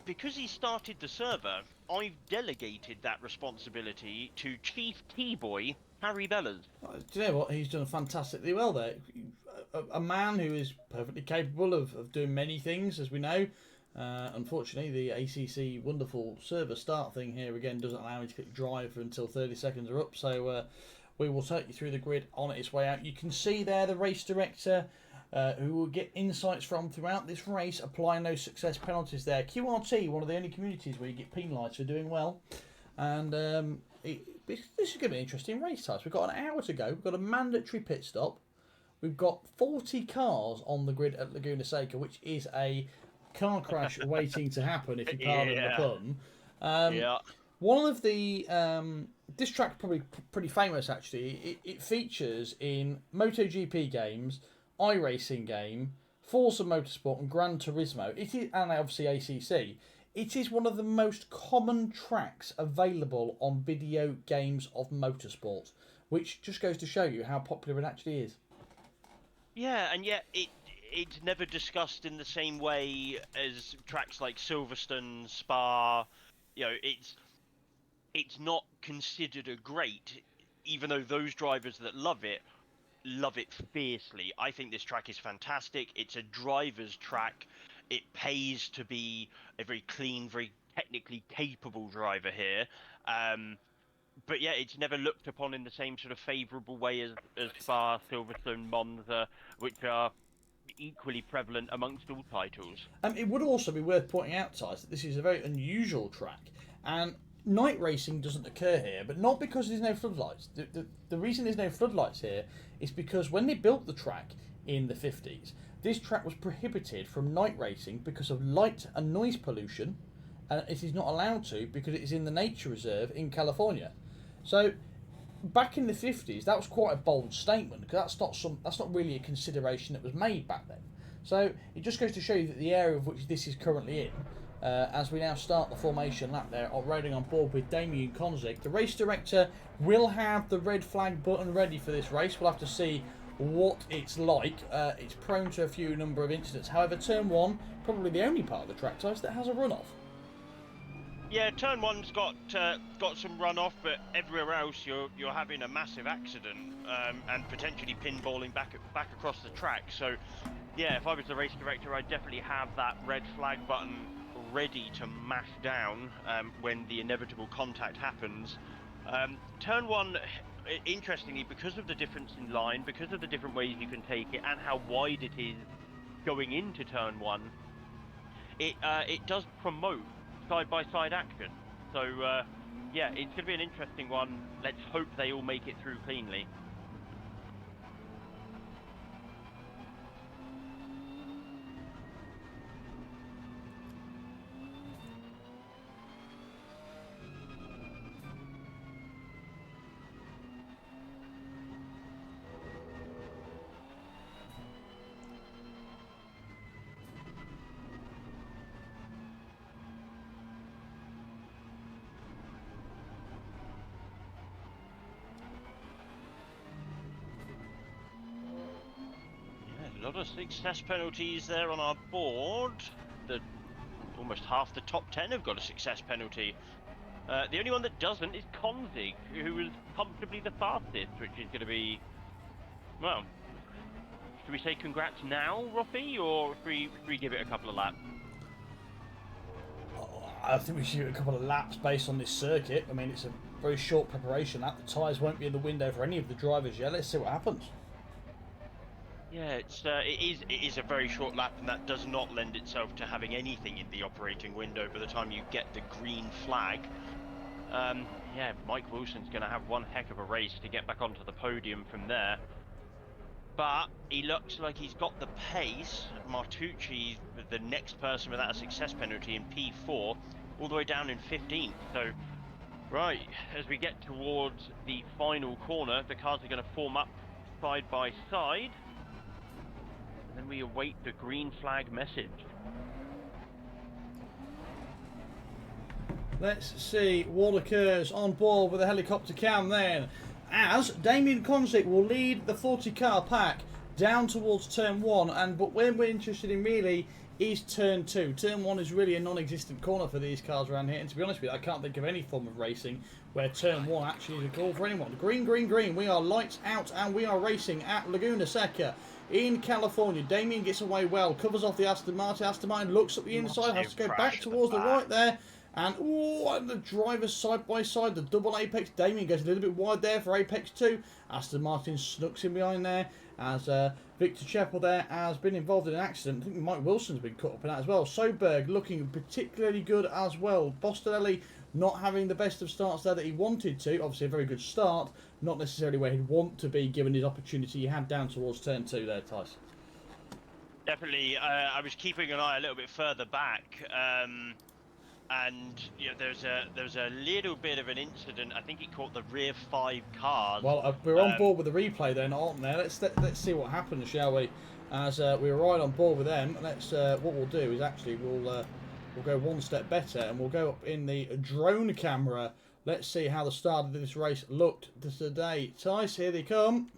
because he started the server, I've delegated that responsibility to Chief T-Boy Harry Bellers. Do you know what? He's done fantastically well there. A man who is perfectly capable of doing many things, as we know. Unfortunately, the ACC wonderful server start thing here again doesn't allow me to click drive until 30 seconds are up. So we will take you through the grid on its way out. You can see there the race director, who will get insights from throughout this race, applying those success penalties there. QRT, one of the only communities where you get penalised for doing well. And this is going to be an interesting race, Tyson. We've got an hour to go. We've got a mandatory pit stop. We've got 40 cars on the grid at Laguna Seca, which is a car crash waiting to happen, if you pardon the pun. Yeah. One of the... this track's probably pretty famous, actually. It features in MotoGP games, iRacing game, Forza Motorsport and Gran Turismo. It is, and obviously ACC. It is one of the most common tracks available on video games of motorsport, which just goes to show you how popular it actually is. Yeah, and yet it's never discussed in the same way as tracks like Silverstone, Spa. It's not considered a great, even though those drivers that love it fiercely. I think this track is fantastic. It's a driver's track. It pays to be a very clean, very technically capable driver here. But yeah, it's never looked upon in the same sort of favourable way as Spa, Silverstone, Monza, which are equally prevalent amongst all titles. It would also be worth pointing out, Tyson, that this is a very unusual track, and night racing doesn't occur here, but not because there's no floodlights. The reason there's no floodlights here is because when they built the track in the 50s, this track was prohibited from night racing because of light and noise pollution, and it is not allowed to because it is in the nature reserve in California. So back in the 50s, that was quite a bold statement, because that's not really a consideration that was made back then. So it just goes to show you that the area of which this is currently in, as we now start the formation lap there, riding on board with Damien Konzik. The race director will have the red flag button ready for this race. We'll have to see what it's like. It's prone to a number of incidents. However, turn one, probably the only part of the track, Tyson, that has a runoff. Yeah, turn one's got some runoff, but everywhere else you're having a massive accident and potentially pinballing back across the track. So, yeah, if I was the race director, I'd definitely have that red flag button ready to mash down when the inevitable contact happens. Turn one, interestingly, because of the difference in line, because of the different ways you can take it, and how wide it is going into turn one, it does promote side-by-side action. So, yeah, it's going to be an interesting one. Let's hope they all make it through cleanly. A lot of success penalties there on our board. Almost half the top 10 have got a success penalty. The only one that doesn't is Konzig, who is comfortably the fastest, which is going to be, well, should we say congrats now, Ruffy, or should we give it a couple of laps? I think we should give it a couple of laps based on this circuit. I mean, it's a very short preparation lap. The tyres won't be in the window for any of the drivers yet. Let's see what happens. Yeah, it is a very short lap, and that does not lend itself to having anything in the operating window by the time you get the green flag. Yeah, Mike Wilson's going to have one heck of a race to get back onto the podium from there. but he looks like he's got the pace. Martucci, the next person without a success penalty in P4, all the way down in 15th. So, right, as we get towards the final corner, the cars are going to form up side by side. And then we await the green flag message. Let's see what occurs on board with the helicopter cam then, as Damien Konzik will lead the 40 car pack down towards turn 1, but where we're interested in really is turn 2. Turn 1 is really a non-existent corner for these cars around here, and to be honest with you, I can't think of any form of racing where turn 1 actually is a call for anyone. Green, green, green, we are lights out and we are racing at Laguna Seca in California. Damien gets away well, covers off the Aston Martin. Aston Martin looks at the inside, has to go back towards the right there. And, and the drivers side by side, the double Apex. Damien goes a little bit wide there for Apex 2. Aston Martin snooks in behind there as Victor Cheppel there has been involved in an accident. I think Mike Wilson's been caught up in that as well. Soberg looking particularly good as well. Bostonelli not having the best of starts there that he wanted to. Obviously a very good start, not necessarily where he'd want to be given his opportunity he had down towards turn 2 there, Tice. Definitely, I was keeping an eye a little bit further back. And you know, there's a little bit of an incident. I think he caught the rear 5 cars. Well, we're on board with the replay then, aren't we? Let's see what happens, shall we? As we're right on board with them. Let's what we'll do is actually we'll go one step better and we'll go up in the drone camera. Let's see how the start of this race looked today. Tice, here they come.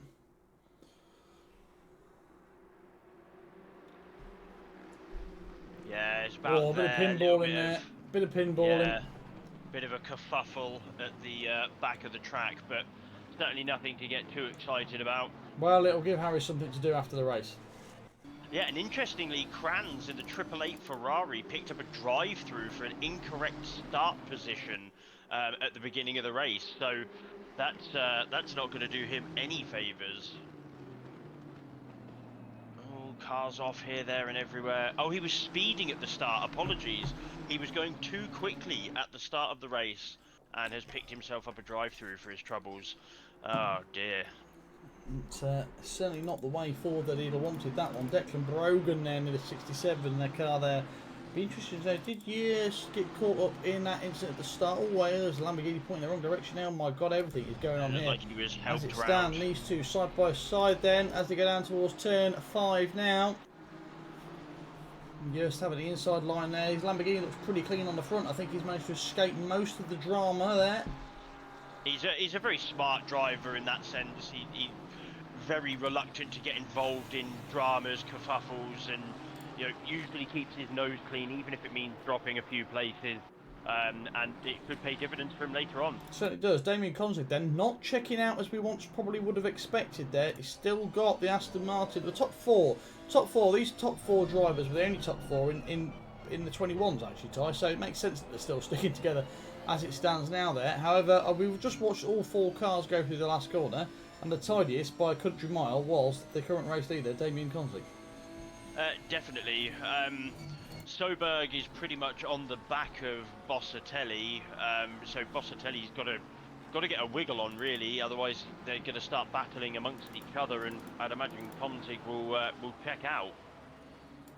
Yeah, it's about a bit of pinball in there. Bit of pinballing. Yeah, bit of a kerfuffle at the back of the track, but certainly nothing to get too excited about. Well, it'll give Harry something to do after the race. Yeah, and interestingly, Kranz in the 888 Ferrari picked up a drive-through for an incorrect start position at the beginning of the race, so that's not going to do him any favours. Cars off here, there and everywhere. Oh, he was speeding at the start. Apologies. He was going too quickly at the start of the race and has picked himself up a drive-through for his troubles. Oh, dear. It's certainly not the way forward that he'd have wanted that one. Declan Brogan then in the 67 in their car there. Be interesting to know, did Years get caught up in that incident at the start? Oh, there's Lamborghini pointing in the wrong direction now. My God, everything is going on here. Like he was helped as it around. stands, these two side by side then, as they go down towards turn 5 now. Just having the inside line there. His Lamborghini looks pretty clean on the front. I think he's managed to escape most of the drama there. He's a very smart driver in that sense. He's very reluctant to get involved in dramas, kerfuffles, and you know, usually keeps his nose clean, even if it means dropping a few places, and it could pay dividends for him later on. Certainly does. Damien Konzik then not checking out as we once probably would have expected there. He's still got the Aston Martin, the top four. These top 4 drivers were the only top 4 in the 21s actually, Ty, so it makes sense that they're still sticking together as it stands now there. However, we've just watched all 4 cars go through the last corner, and the tidiest by a country mile was the current race leader, Damien Konzik. Definitely. Soberg is pretty much on the back of Bossatelli, so Bossatelli's got to get a wiggle on really, otherwise they're going to start battling amongst each other, and I'd imagine Konzik will check out.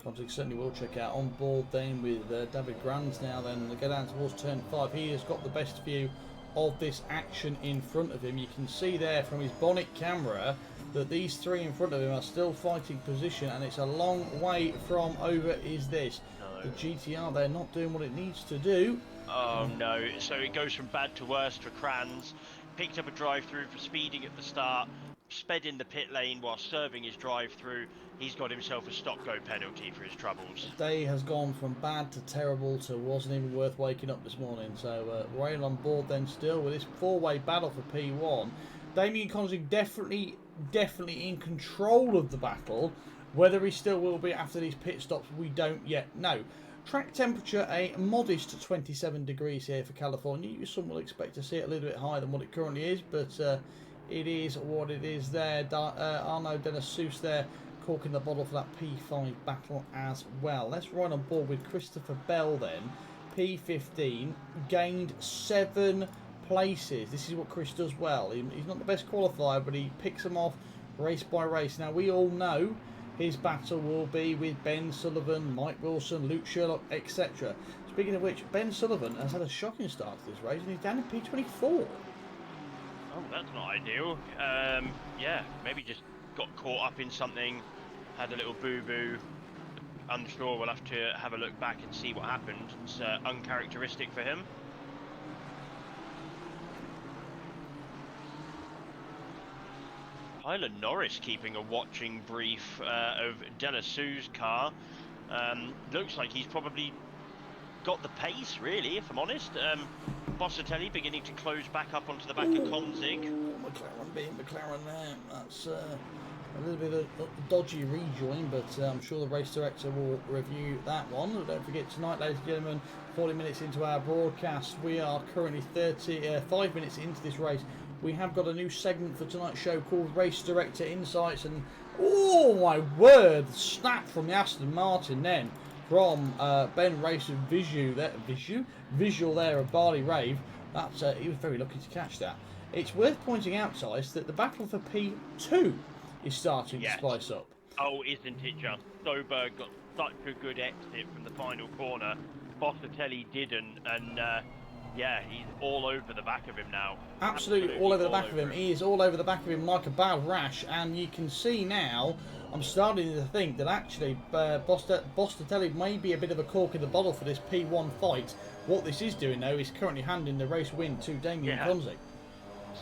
Konzik certainly will check out. On board then with David Grands now then, they go down towards turn 5. He has got the best view of this action in front of him. You can see there from his bonnet camera that these 3 in front of him are still fighting position, and it's a long way from over is this. The GTR there not doing what it needs to do. Oh no, so it goes from bad to worse for Kranz. Picked up a drive-through for speeding at the start, sped in the pit lane while serving his drive-through. He's got himself a stop-go penalty for his troubles. The day has gone from bad to terrible to wasn't even worth waking up this morning. So Rail on board then still with this 4-way battle for P1. Damien Konzik definitely in control of the battle. Whether he still will be after these pit stops, we don't yet know. Track temperature, a modest 27 degrees here for California. Some will expect to see it a little bit higher than what it currently is, but it is what it is there. Arnaud Denisous there corking the bottle for that P5 battle as well. Let's run on board with Christopher Bell then. P15, gained 7 places. This is what Chris does well. He's not the best qualifier, but he picks them off race by race. Now, we all know his battle will be with Ben Sullivan, Mike Wilson, Luke Sherlock, etc. Speaking of which, Ben Sullivan has had a shocking start to this race and he's down in P24. Oh, that's not ideal. Yeah, maybe just got caught up in something, had a little boo-boo. Unsure, we'll have to have a look back and see what happened. It's uncharacteristic for him. Tyler Norris keeping a watching brief of Delasou's car. Looks like he's probably got the pace, really, if I'm honest. Bossatelli beginning to close back up onto the back of Konzig. McLaren being McLaren there. That's a little bit of a dodgy rejoin, but I'm sure the race director will review that one. Don't forget, tonight, ladies and gentlemen, 40 minutes into our broadcast, we are currently 5 minutes into this race. We have got a new segment for tonight's show called Race Director Insights, and oh my word, snap from the Aston Martin then from Ben Racer visual there of Barley Rave. That's he was very lucky to catch that. It's worth pointing out, Tice, that the battle for P2 is starting to spice up. Oh, isn't it just? Soberg got such a good exit from the final corner. Bossatelli didn't, and yeah, he's all over the back of him now. Absolutely all over the back of him. He is all over the back of him like a bad rash, and you can see now, I'm starting to think that actually Bossatelli may be a bit of a cork in the bottle for this P1 fight. What this is doing, though, is currently handing the race win to Damien Konzig.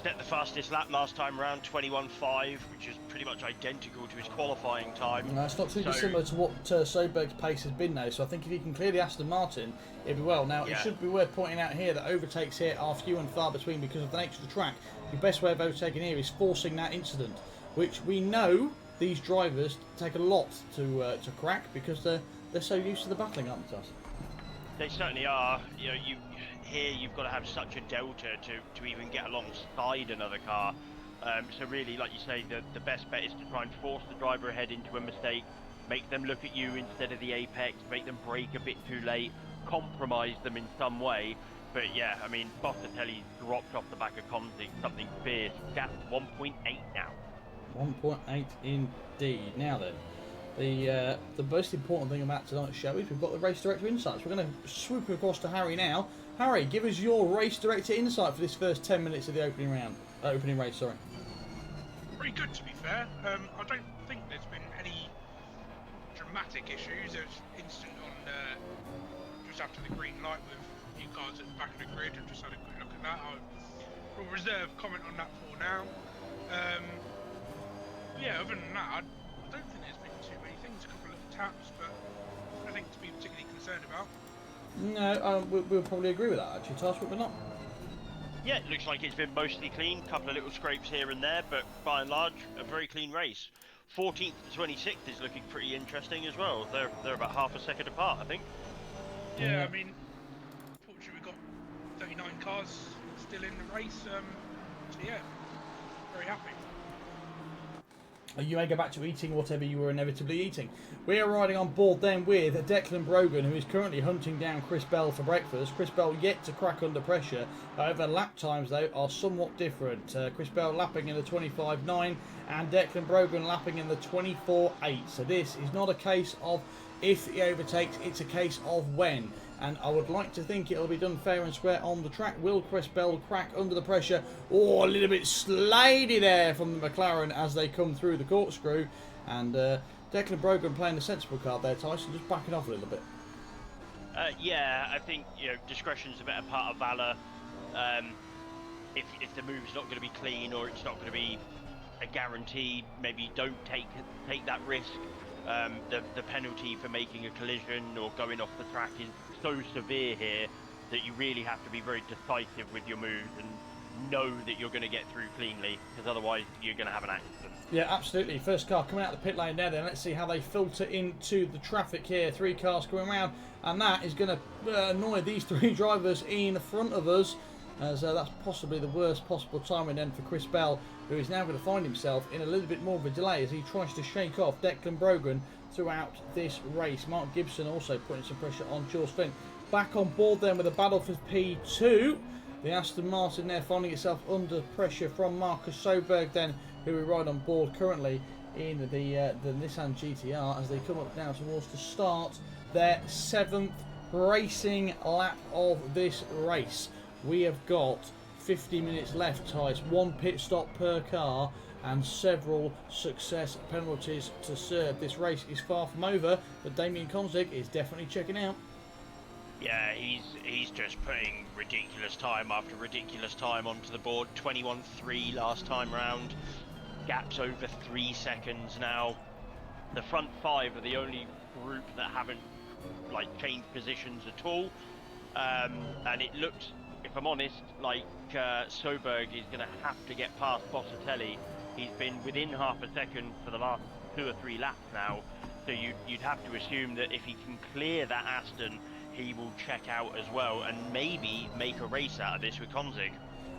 Set the fastest lap last time around, 21.5, which is pretty much identical to his qualifying time. No, it's not too dissimilar to what Soberg's pace has been, though, so I think if he can clear the Aston Martin, it'll be well. Now, it should be worth pointing out here that overtakes here are few and far between because of the nature of the track. The best way of overtaking here is forcing that incident, which we know these drivers take a lot to crack because they're so used to the battling, aren't they? They certainly are. You know, here you've got to have such a delta to even get alongside another car. So really, like you say, the best bet is to try and force the driver ahead into a mistake, make them look at you instead of the apex, make them brake a bit too late, compromise them in some way. But yeah, I mean, Bossatelli dropped off the back of Konzig, something fierce. Gap 1.8 now. 1.8 indeed. Now then, the most important thing about tonight's show is we've got the race director insights. We're going to swoop across to Harry now. Harry, give us your race director insight for this first 10 minutes of the opening race. Sorry. Pretty good, to be fair. I don't think there's been any dramatic issues. There was instant on just after the green light with a few cars at the back of the grid. I've just had a quick look at that. I will reserve comment on that for now. Yeah, other than that, I don't think there's been too many things. A couple of taps, but nothing to be particularly concerned about. No, we'll probably agree with that, actually, Task, but we're not. Yeah, it looks like it's been mostly clean. A couple of little scrapes here and there, but by and large, a very clean race. 14th to 26th is looking pretty interesting as well. They're about half a second apart, I think. Yeah, I mean, fortunately we've got 39 cars still in the race. So yeah, very happy. You may go back to eating whatever you were inevitably eating. We are riding on board then with Declan Brogan, who is currently hunting down Chris Bell for breakfast. Chris Bell yet to crack under pressure. However, lap times, though, are somewhat different. Chris Bell lapping in the 25.9 and Declan Brogan lapping in the 24.8. So this is not a case of if he overtakes, it's a case of when. And I would like to think it'll be done fair and square on the track. Will Chris Bell crack under the pressure? Oh, a little bit slidey there from the McLaren as they come through the corkscrew. And Declan Brogan playing the sensible card there, Tyson, just backing off a little bit. Yeah, I think discretion's a better part of valour. If the move's not going to be clean or it's not going to be a guarantee, maybe don't take that risk. The penalty for making a collision or going off the track is so severe here that you really have to be very decisive with your moves and know that you're going to get through cleanly, because otherwise you're going to have an accident. Yeah, absolutely. First car coming out of the pit lane there then. Let's see how they filter into the traffic here. 3 cars coming around, and that is going to annoy these 3 drivers in front of us, as that's possibly the worst possible timing then for Chris Bell, who is now going to find himself in a little bit more of a delay as he tries to shake off Declan Brogan throughout this race. Mark Gibson also putting some pressure on Jules Flint. Back on board then with a battle for P2. The Aston Martin there finding itself under pressure from Marcus Soberg then, who we ride on board currently in the Nissan GTR, as they come up now towards the start their 7th racing lap of this race. We have got 50 minutes left, Tice. 1 pit stop per car and several success penalties to serve. This race is far from over, but Damien Konzig is definitely checking out. Yeah, he's just putting ridiculous time after ridiculous time onto the board. 21.3 last time round. Gaps over 3 seconds now. The front 5 are the only group that haven't changed positions at all. And it looks, if I'm honest, like Soberg is going to have to get past Bossatelli. He's been within half a second for the last 2 or 3 laps now. So you'd have to assume that if he can clear that Aston, he will check out as well and maybe make a race out of this with Konzig.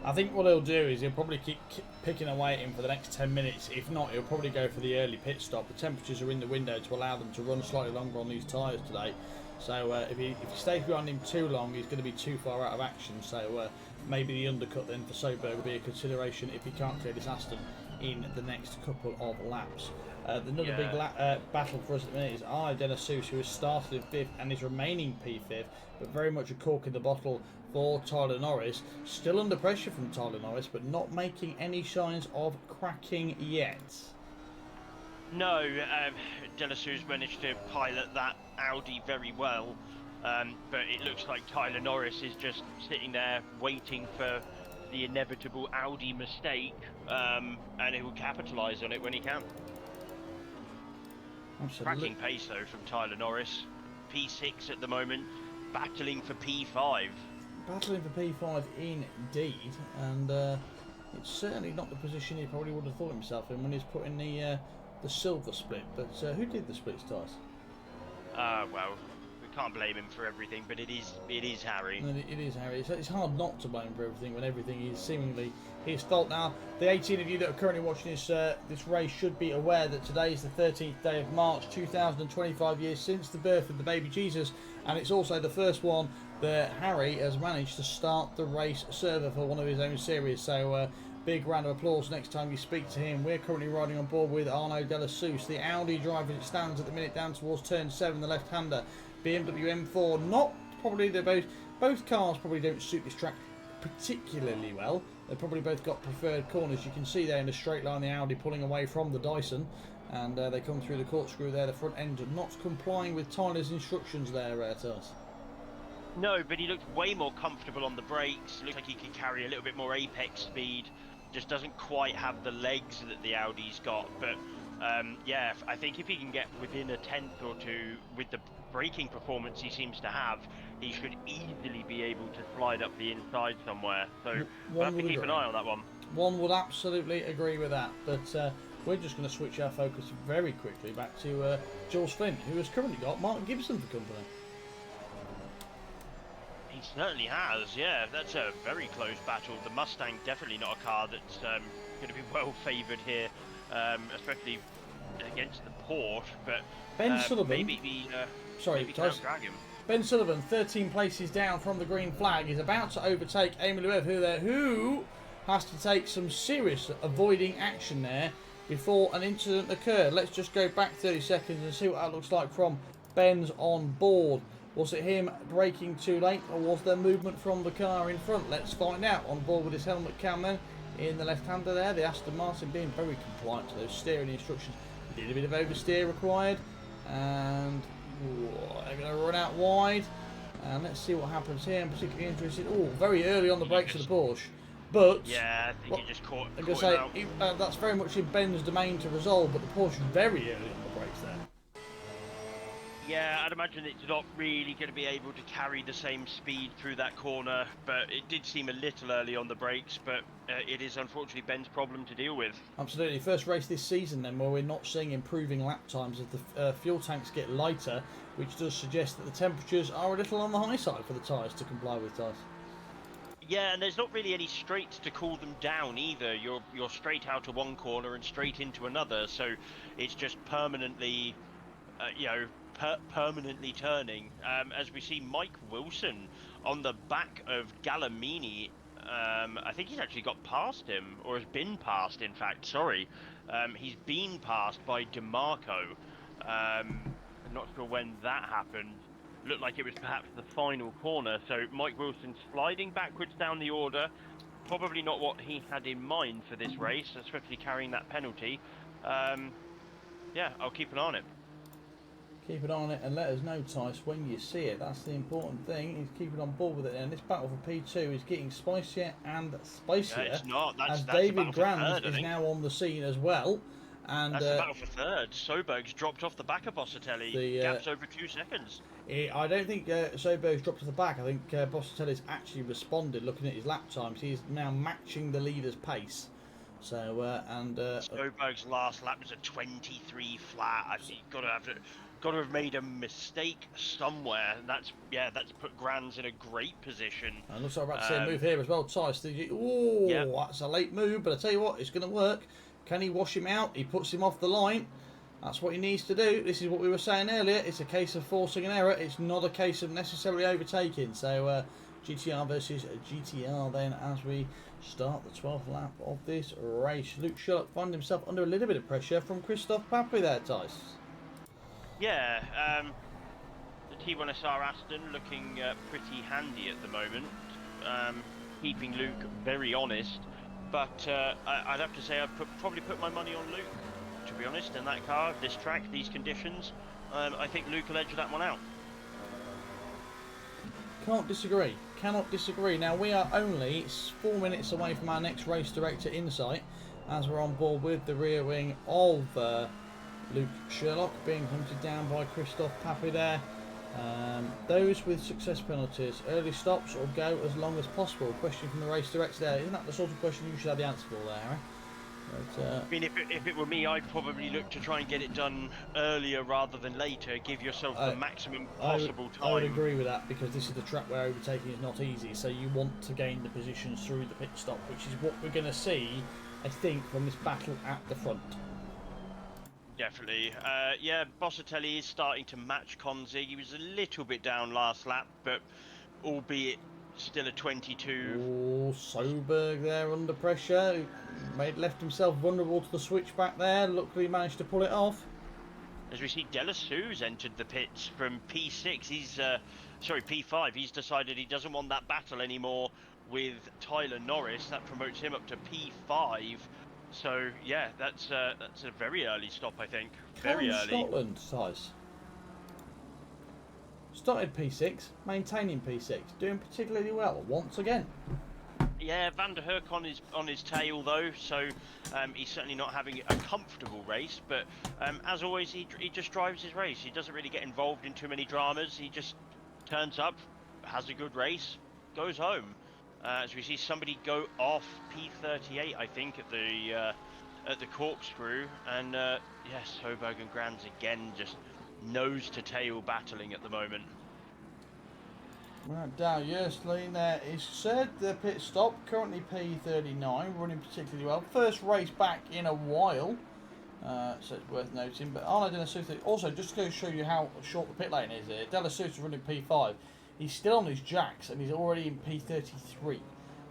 I think what he'll do is he'll probably keep picking away at him for the next 10 minutes. If not, he'll probably go for the early pit stop. The temperatures are in the window to allow them to run slightly longer on these tyres today. So if he stays behind him too long, he's going to be too far out of action. So maybe the undercut then for Soberg will be a consideration if he can't clear this Aston in the next couple of laps. Another big battle for us at the minute is Arno De La Souza, who has started in 5th and is remaining P5th, but very much a cork in the bottle for Tyler Norris. Still under pressure from Tyler Norris, but not making any signs of cracking yet. No, De La Souza managed to pilot that Audi very well, but it looks like Tyler Norris is just sitting there waiting for the inevitable Audi mistake, and he will capitalise on it when he can. Absolutely. Cracking pace though from Tyler Norris. P6 at the moment, battling for P5. Battling for P5 indeed, and it's certainly not the position he probably would have thought himself in when he's put in the silver split. But who did the splits, Tice? Well, we can't blame him for everything, but it is Harry. It is Harry. It's hard not to blame him for everything when everything is seemingly his fault. Now, the 18 of you that are currently watching this race should be aware that today is the 13th day of March, 2025 years since the birth of the baby Jesus, and it's also the first one that Harry has managed to start the race server for one of his own series. So big round of applause next time you speak to him. We're currently riding on board with Arno De La Souza, the Audi driver. It stands at the minute down towards turn 7, the left-hander. BMW M4, not probably both cars probably don't suit this track particularly well. They've probably both got preferred corners. You can see there in the straight line the Audi pulling away from the Dyson, and they come through the corkscrew there, the front end not complying with Tyler's instructions there, to us. No, but he looks way more comfortable on the brakes. Looks like he can carry a little bit more apex speed. Just doesn't quite have the legs that the Audi's got. But yeah, I think if he can get within a tenth or two with the braking performance he seems to have, he should easily be able to slide up the inside somewhere. So we'll have to keep an eye on that one. One would absolutely agree with that. But we're just going to switch our focus very quickly back to Jules Flynn, who has currently got Martin Gibson for company. He certainly has, yeah. That's a very close battle. The Mustang definitely not a car that's going to be well favoured here, especially against the Porsche. But Ben Sullivan, maybe can't drag him. Ben Sullivan, 13 places down from the green flag, is about to overtake Amy Louev, who has to take some serious avoiding action there before an incident occurred. Let's just go back 30 seconds and see what that looks like from Ben's on board. Was it him braking too late, or was there movement from the car in front? Let's find out. On board with his helmet cam then, in the left-hander there, the Aston Martin being very compliant to those steering instructions. A little bit of oversteer required, and they're going to run out wide. And let's see what happens here. I'm particularly interested. Oh, very early on the brakes of the Porsche. But yeah, I think he just caught. I'm going to say that's very much in Ben's domain to resolve, but the Porsche very early on the brakes there. Yeah, I'd imagine it's not really going to be able to carry the same speed through that corner, but it did seem a little early on the brakes, but it is unfortunately Ben's problem to deal with. Absolutely. First race this season then where we're not seeing improving lap times as the fuel tanks get lighter, which does suggest that the temperatures are a little on the high side for the tyres to comply with, Tyres. Yeah, and there's not really any straights to cool them down either. You're straight out of one corner and straight into another, so it's just permanently, permanently turning. As we see Mike Wilson on the back of Gallimini I think he's actually got past him, or has been passed, in fact, sorry. He's been passed by DeMarco. I'm not sure when that happened. Looked like it was perhaps the final corner, so Mike Wilson sliding backwards down the order. Probably not what he had in mind for this race, especially carrying that penalty. Yeah, I'll keep an eye on it. Keep an eye on it and let us know, Tice, when you see it. That's the important thing, is keeping on board with it. And this battle for P2 is getting spicier and spicier. It's not. That's David Grand is now on the scene as well. And that's the battle for third. Soberg's dropped off the back of Bossatelli. The gap's over 2 seconds. I don't think Soberg's dropped to the back. I think Bossatelli's actually responded, looking at his lap times. He's now matching the leader's pace. So Soberg's last lap was a 23 flat. I think got to have made a mistake somewhere. And that's put Grands in a great position. And looks like we're about to see a move here as well, Tice. That's a late move, but I tell you what, it's going to work. Can he wash him out? He puts him off the line. That's what he needs to do. This is what we were saying earlier. It's a case of forcing an error. It's not a case of necessarily overtaking. So GTR versus GTR then as we start the 12th lap of this race. Luke Sherlock finds himself under a little bit of pressure from Christophe Pape there, Tice. Yeah, the T1SR Aston looking pretty handy at the moment, keeping Luke very honest. But I'd have to say I'd probably put my money on Luke, to be honest, in that car, this track, these conditions. I think Luke will edge that one out. Can't disagree. Cannot disagree. Now, we are only 4 minutes away from our next race director insight, as we're on board with the rear wing of Luke Sherlock being hunted down by Christophe Pape there. Those with success penalties, early stops or go as long as possible. Question from the race director there. Isn't that the sort of question you should have the answer for there, Harry? But, I mean, if it were me, I'd probably look to try and get it done earlier rather than later. Give yourself the maximum possible time. I would agree with that, because this is the track where overtaking is not easy. So you want to gain the positions through the pit stop, which is what we're going to see, I think, from this battle at the front. Definitely. Yeah, Bossatelli is starting to match Konzig. He was a little bit down last lap, but albeit still a 22. Oh, Soberg there under pressure. Left himself vulnerable to the switchback there. Luckily managed to pull it off. As we see, Delassouz entered the pits from P6. He's P5. He's decided he doesn't want that battle anymore with Tyler Norris. That promotes him up to P5. So yeah, that's a very early stop, I think. Very early. Scotland, Tice. Started P6, maintaining P6, doing particularly well once again. Yeah, Van der Herk on his tail though, so he's certainly not having a comfortable race. But as always, he just drives his race. He doesn't really get involved in too many dramas. He just turns up, has a good race, goes home. As we see somebody go off P38, I think, at the corkscrew, and yes, Soberg and Grands again just nose to tail battling at the moment. Right, Dow Yersley there is said the pit stop, currently P39, running particularly well. First race back in a while, so it's worth noting. But Arno Delassouz, also just to show you how short the pit lane is here, Delassouz is running P5. He's still on his jacks and he's already in P33.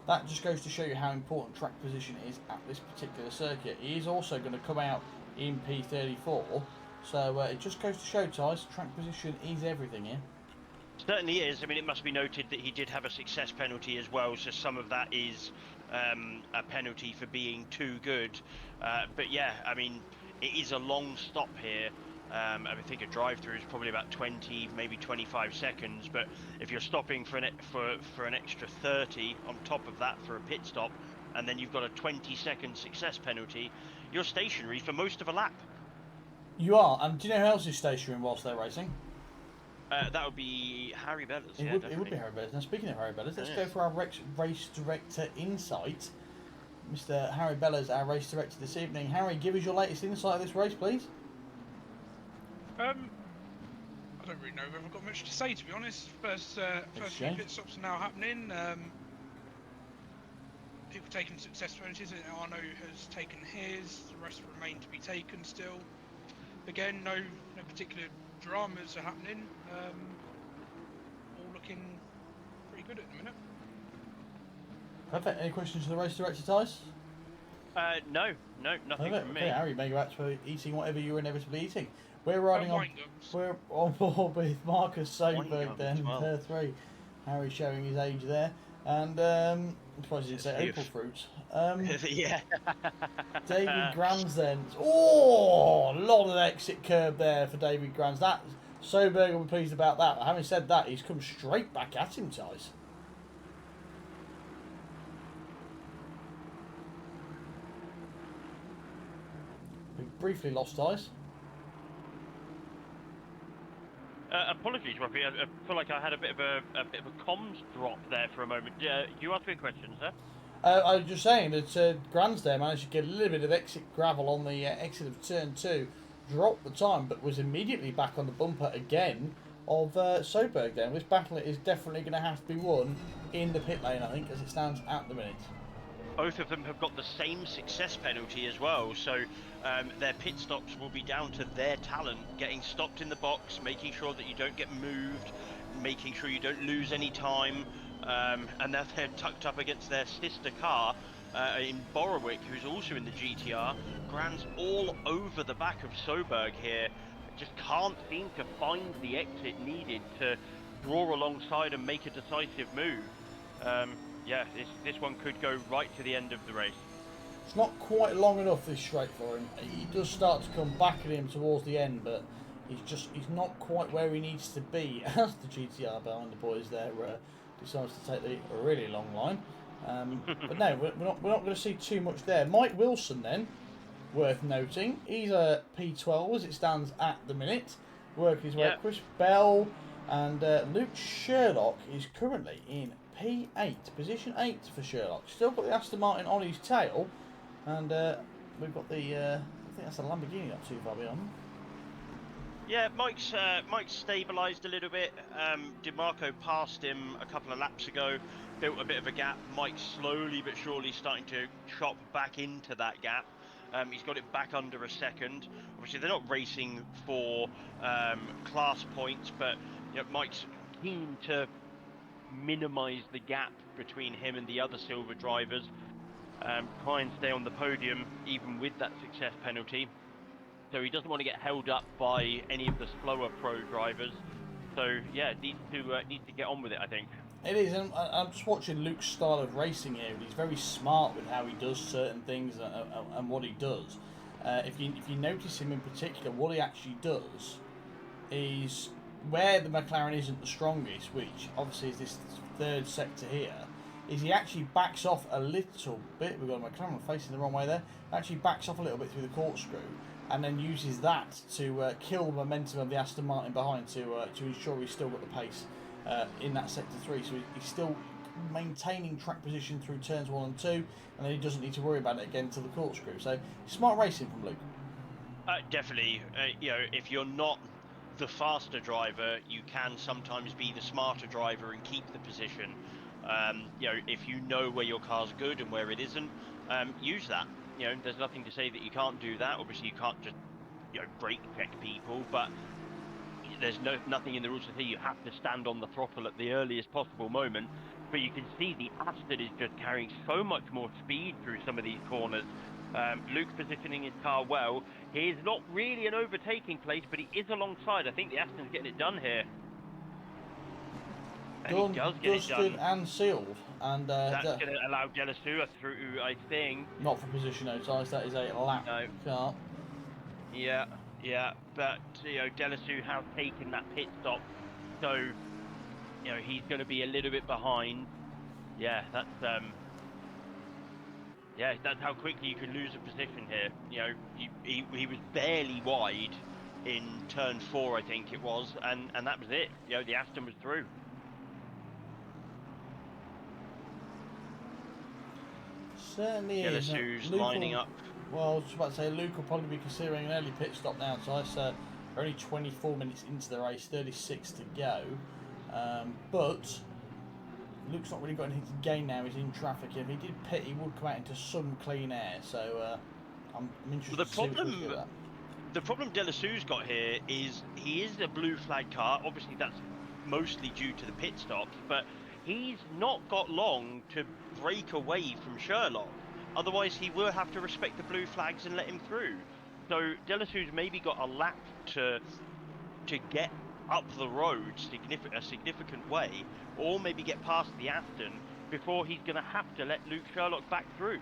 That just goes to show you how important track position is at this particular circuit. He is also going to come out in P34. So it just goes to show, Tice, track position is everything here. Certainly is. I mean, it must be noted that he did have a success penalty as well, so some of that is a penalty for being too good. But yeah, I mean, it is a long stop here. I think a drive-through is probably about 20, maybe 25 seconds. But if you're stopping for an extra 30 on top of that for a pit stop, and then you've got a 20-second success penalty, you're stationary for most of a lap. You are, and do you know who else is stationary whilst they're racing? That would be Harry Bellers. It would be Harry Bellers. Now, speaking of Harry Bellers, let's go for our race director insight. Mr. Harry Bellers, our race director this evening. Harry, give us your latest insight of this race, please. I don't really know if I've got much to say, to be honest. First few pit stops are now happening. People taking success penalties. Arno has taken his. The rest remain to be taken still. Again, no particular dramas are happening. All looking pretty good at the minute. Perfect. Any questions for the race director, Tice? No, nothing Perfect. from Okay, me. Harry, may go back to eating whatever you were inevitably eating. We're riding on. Wine gums. We're on board with Marcus Wine Soderberg gums, then, wow. per 3. Harry showing his age there. And I'm surprised he didn't say April fruits. Yeah. David Grands then. Oh, a lot of exit curb there for David Grands. That Soderberg will be pleased about that. But having said that, he's come straight back at him, Tice. We briefly lost Tice. Apologies, Ruffy. I feel like I had a bit of a comms drop there for a moment. You asked me a question, sir? I was just saying that Grands there managed to get a little bit of exit gravel on the exit of turn 2, dropped the time, but was immediately back on the bumper again of Soderberg there. This battle is definitely going to have to be won in the pit lane, I think, as it stands at the minute. Both of them have got the same success penalty as well, so their pit stops will be down to their talent, getting stopped in the box, making sure that you don't get moved, making sure you don't lose any time, and now they're tucked up against their sister car in Borowick, who's also in the GTR. Grand's all over the back of Soderberg here, just can't seem to find the exit needed to draw alongside and make a decisive move. Yeah, this one could go right to the end of the race. It's not quite long enough, this straight for him. He does start to come back at him towards the end, but he's not quite where he needs to be as the GTR behind the boys there decides to take the really long line. But no, we're not going to see too much there. Mike Wilson then, worth noting, he's a P12 as it stands at the minute, working his way up. Chris Bell and Luke Sherlock is currently in P8, position 8 for Sherlock. Still got the Aston Martin on his tail, and we've got the I think that's a Lamborghini not too far beyond. Yeah, Mike's stabilised a little bit. DeMarco passed him a couple of laps ago, built a bit of a gap. Mike's slowly but surely starting to chop back into that gap. He's got it back under a second. Obviously, they're not racing for class points, but you know, Mike's keen to minimise the gap between him and the other silver drivers. Try and stay on the podium, even with that success penalty. So he doesn't want to get held up by any of the slower pro drivers. So yeah, needs to get on with it, I think. It is, and I'm just watching Luke's style of racing here. He's very smart with how he does certain things and what he does. If you notice him in particular, what he actually does is where the McLaren isn't the strongest, which obviously is this third sector here, is he actually backs off a little bit. We've got a McLaren facing the wrong way there. Actually backs off a little bit through the corkscrew, and then uses that to kill the momentum of the Aston Martin behind to ensure he's still got the pace in that sector 3. So he's still maintaining track position through turns 1 and 2, and then he doesn't need to worry about it again to the corkscrew. So smart racing from Luke. Definitely, you know, if you're not the faster driver, you can sometimes be the smarter driver and keep the position. You know, if you know where your car's good and where it isn't, use that. You know, there's nothing to say that you can't do that. Obviously, you can't just, you know, brake check people, but there's nothing in the rules to say you have to stand on the throttle at the earliest possible moment. But you can see the Aston is just carrying so much more speed through some of these corners. Luke's positioning his car well. He's not really an overtaking place, but he is alongside. I think the Aston's getting it done here. And he does get it done. And sealed. And that's going to allow Delasua through, I think. Not for position notice, that is a lap car. Yeah, but you know, Delasua has taken that pit stop, so you know he's going to be a little bit behind. Yeah, that's how quickly you can lose a position here. You know, he was barely wide in turn 4, I think it was, and that was it. You know, the Aston was through. Certainly is. Delasu's lining up. Well, I was just about to say, Luke will probably be considering an early pit stop now, so we're only 24 minutes into the race, 36 to go. But Luke's not really got anything to gain now, he's in traffic. If he did pit, he would come out into some clean air, so I'm interested to see that. The problem Delasu's got here is he is a blue flag car. Obviously, that's mostly due to the pit stops, but he's not got long to break away from Sherlock. Otherwise, he will have to respect the blue flags and let him through. So Delasou's maybe got a lap to get up the road a significant way, or maybe get past the Aston before he's going to have to let Luke Sherlock back through,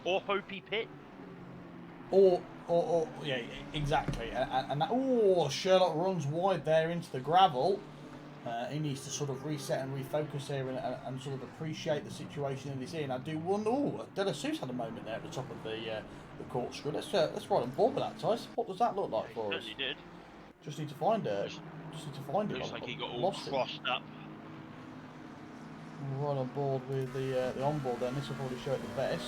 or hope he pits. Or yeah, exactly. And that, Sherlock runs wide there into the gravel. He needs to sort of reset and refocus here and sort of appreciate the situation that he's in. I do wonder. Delasou's had a moment there at the top of the corkscrew. Let's ride on board with that, Tice. What does that look like for us? Certainly did. Just need to find it. Looks like he got all crossed up. Right on board with the onboard then. This will probably show it the best.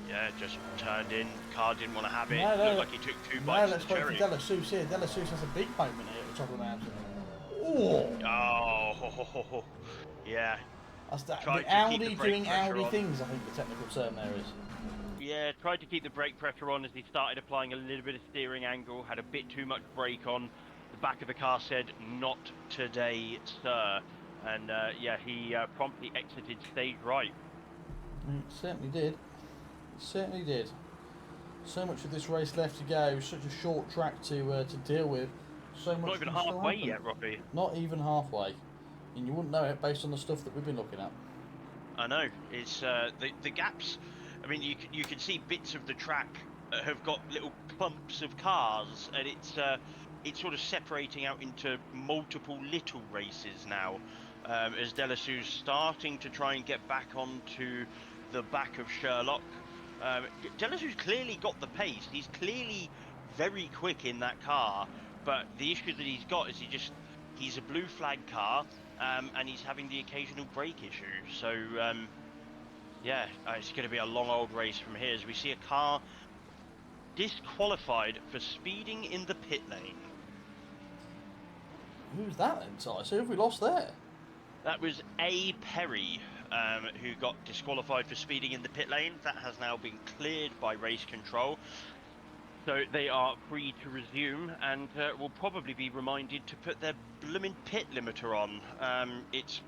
Yeah, just turned in. Car didn't want to have it. No, Looked like he took 2 bites let's of the wait for cherry. Delasou's here. Delasou's has a big moment here at the top of the mountain. Oh, yeah. That's the Tried to Audi keep the brake doing pressure Audi on. things, I think the technical term there is. Yeah, tried to keep the brake pressure on as he started applying a little bit of steering angle, had a bit too much brake on. The back of the car said, "Not today, sir." And yeah, he promptly exited stage right. It certainly did. It certainly did. So much of this race left to go, such a short track to deal with. So much Not even can still halfway happen. yet, Robbie. Not even halfway. And you wouldn't know it based on the stuff that we've been looking at. I know. It's the gaps. I mean, you can see bits of the track have got little clumps of cars, and it's sort of separating out into multiple little races now, as Delasou's starting to try and get back onto the back of Sherlock. Delasou's clearly got the pace. He's clearly very quick in that car, but the issue that he's got is he's a blue flag car, and he's having the occasional brake issue. So yeah, it's going to be a long old race from here as we see a car disqualified for speeding in the pit lane. Who's that then, Tice? Who have we lost there? That was A. Perry, who got disqualified for speeding in the pit lane. That has now been cleared by race control. So they are free to resume and will probably be reminded to put their blooming pit limiter on.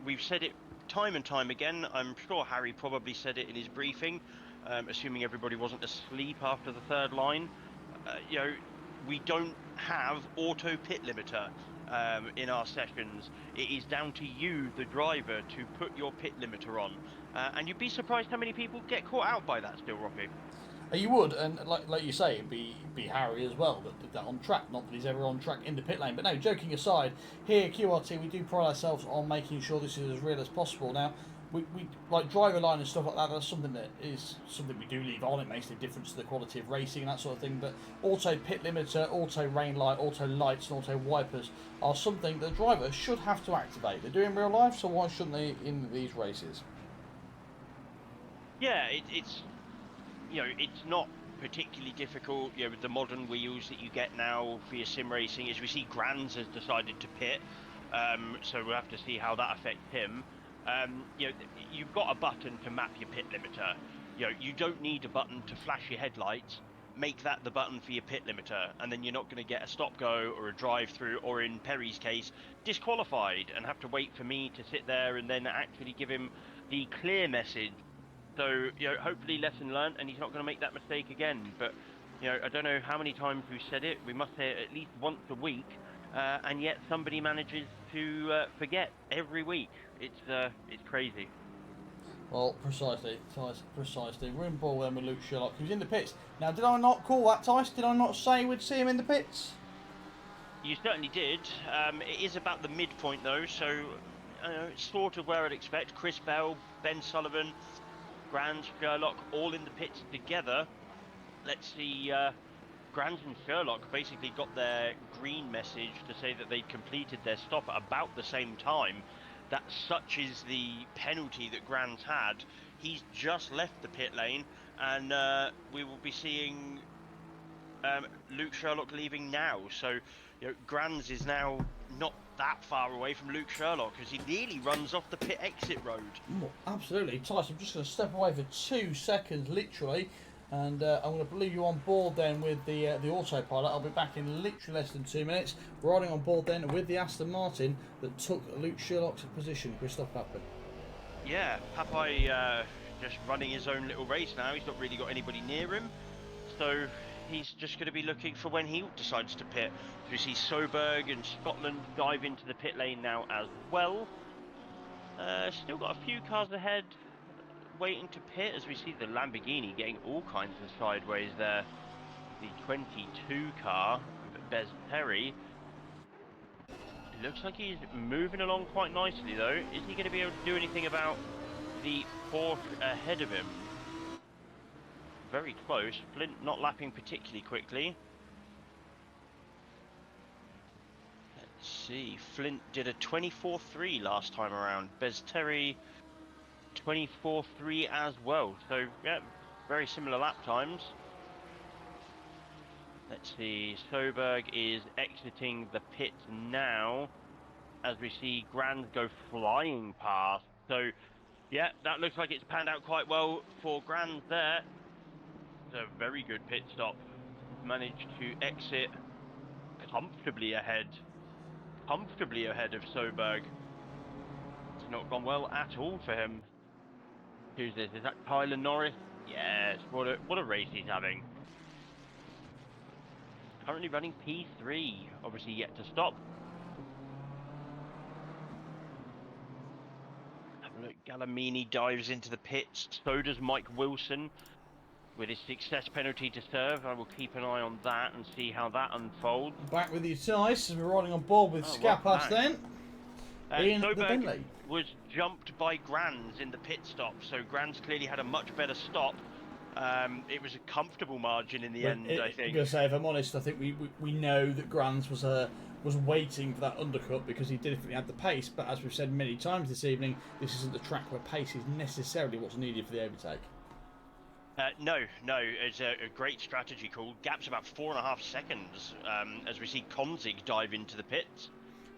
We've said it time and time again. I'm sure Harry probably said it in his briefing, assuming everybody wasn't asleep after the third line. We don't have auto pit limiter in our sessions. It is down to you, the driver, to put your pit limiter on. And you'd be surprised how many people get caught out by that still, Robbie. You would, and like you say, it'd be Harry as well that did that on track. Not that he's ever on track in the pit lane, but no, joking aside, here QRT we do pride ourselves on making sure this is as real as possible. Now, we like driver line and stuff like that. That's something we do leave on. It makes a difference to the quality of racing and that sort of thing. But auto pit limiter, auto rain light, auto lights, and auto wipers are something the driver should have to activate. They do in real life, so why shouldn't they in these races? Yeah, it's not particularly difficult. With the modern wheels that you get now for your sim racing, as we see Grands has decided to pit, so we'll have to see how that affects him. You've got a button to map your pit limiter. You don't need a button to flash your headlights. Make that the button for your pit limiter, and then you're not going to get a stop-go or a drive-through, or in Perry's case, disqualified and have to wait for me to sit there and then actually give him the clear message. So, hopefully lesson learned, and he's not going to make that mistake again. But, I don't know how many times we've said it. We must say it at least once a week, and yet somebody manages to forget every week. It's crazy. Well, precisely. We're in ball then with Luke Sherlock, who's in the pits. Now, did I not call that, Tice? Did I not say we'd see him in the pits? You certainly did. It is about the midpoint, though, so it's sort of where I'd expect. Chris Bell, Ben Sullivan, Grands, Sherlock, all in the pits together. Let's see, Grands and Sherlock basically got their green message to say that they'd completed their stop at about the same time. That such is the penalty that Grands had. He's just left the pit lane, and we will be seeing Luke Sherlock leaving now. So, Grands is now not that far away from Luke Sherlock, as he nearly runs off the pit exit road. Absolutely. Tice, I'm just going to step away for 2 seconds, literally. And I'm going to leave you on board then with the autopilot. I'll be back in literally less than 2 minutes. Riding on board then with the Aston Martin that took Luke Sherlock's position, Christoph Pappen. Yeah, Popeye just running his own little race now. He's not really got anybody near him. So he's just going to be looking for when he decides to pit. So we see Soberg and Scotland dive into the pit lane now as well. Still got a few cars ahead waiting to pit as we see the Lamborghini getting all kinds of sideways there. The 22 car, Bez Terry. Looks like he's moving along quite nicely though. Is he going to be able to do anything about the Porsche ahead of him? Very close. Flint not lapping particularly quickly. Let's see. Flint did a 24.3 last time around. Bez Terry 24.3 as well. So yeah, very similar lap times. Let's see. Soberg is exiting the pit now as we see Grand go flying past. So yeah, that looks like it's panned out quite well for Grand there. It's a very good pit stop. Managed to exit comfortably ahead of Soberg. It's not gone well at all for him. Who's this? Is that Tyler Norris? Yes, what a race he's having. Currently running P3, obviously yet to stop. Have a look, Galamini dives into the pits, so does Mike Wilson with his success penalty to serve. I will keep an eye on that and see how that unfolds. Back with you, Tice, as we're riding on board with Skapas then. In the Bentley. Was jumped by Grands in the pit stop, so Grands clearly had a much better stop. It was a comfortable margin in the end, I think. I'm going to say, if I'm honest, I think we know that Grands was waiting for that undercut because he definitely had the pace, but as we've said many times this evening, this isn't the track where pace is necessarily what's needed for the overtake. No, it's a great strategy call. Gap's about 4.5 seconds as we see Konzig dive into the pits.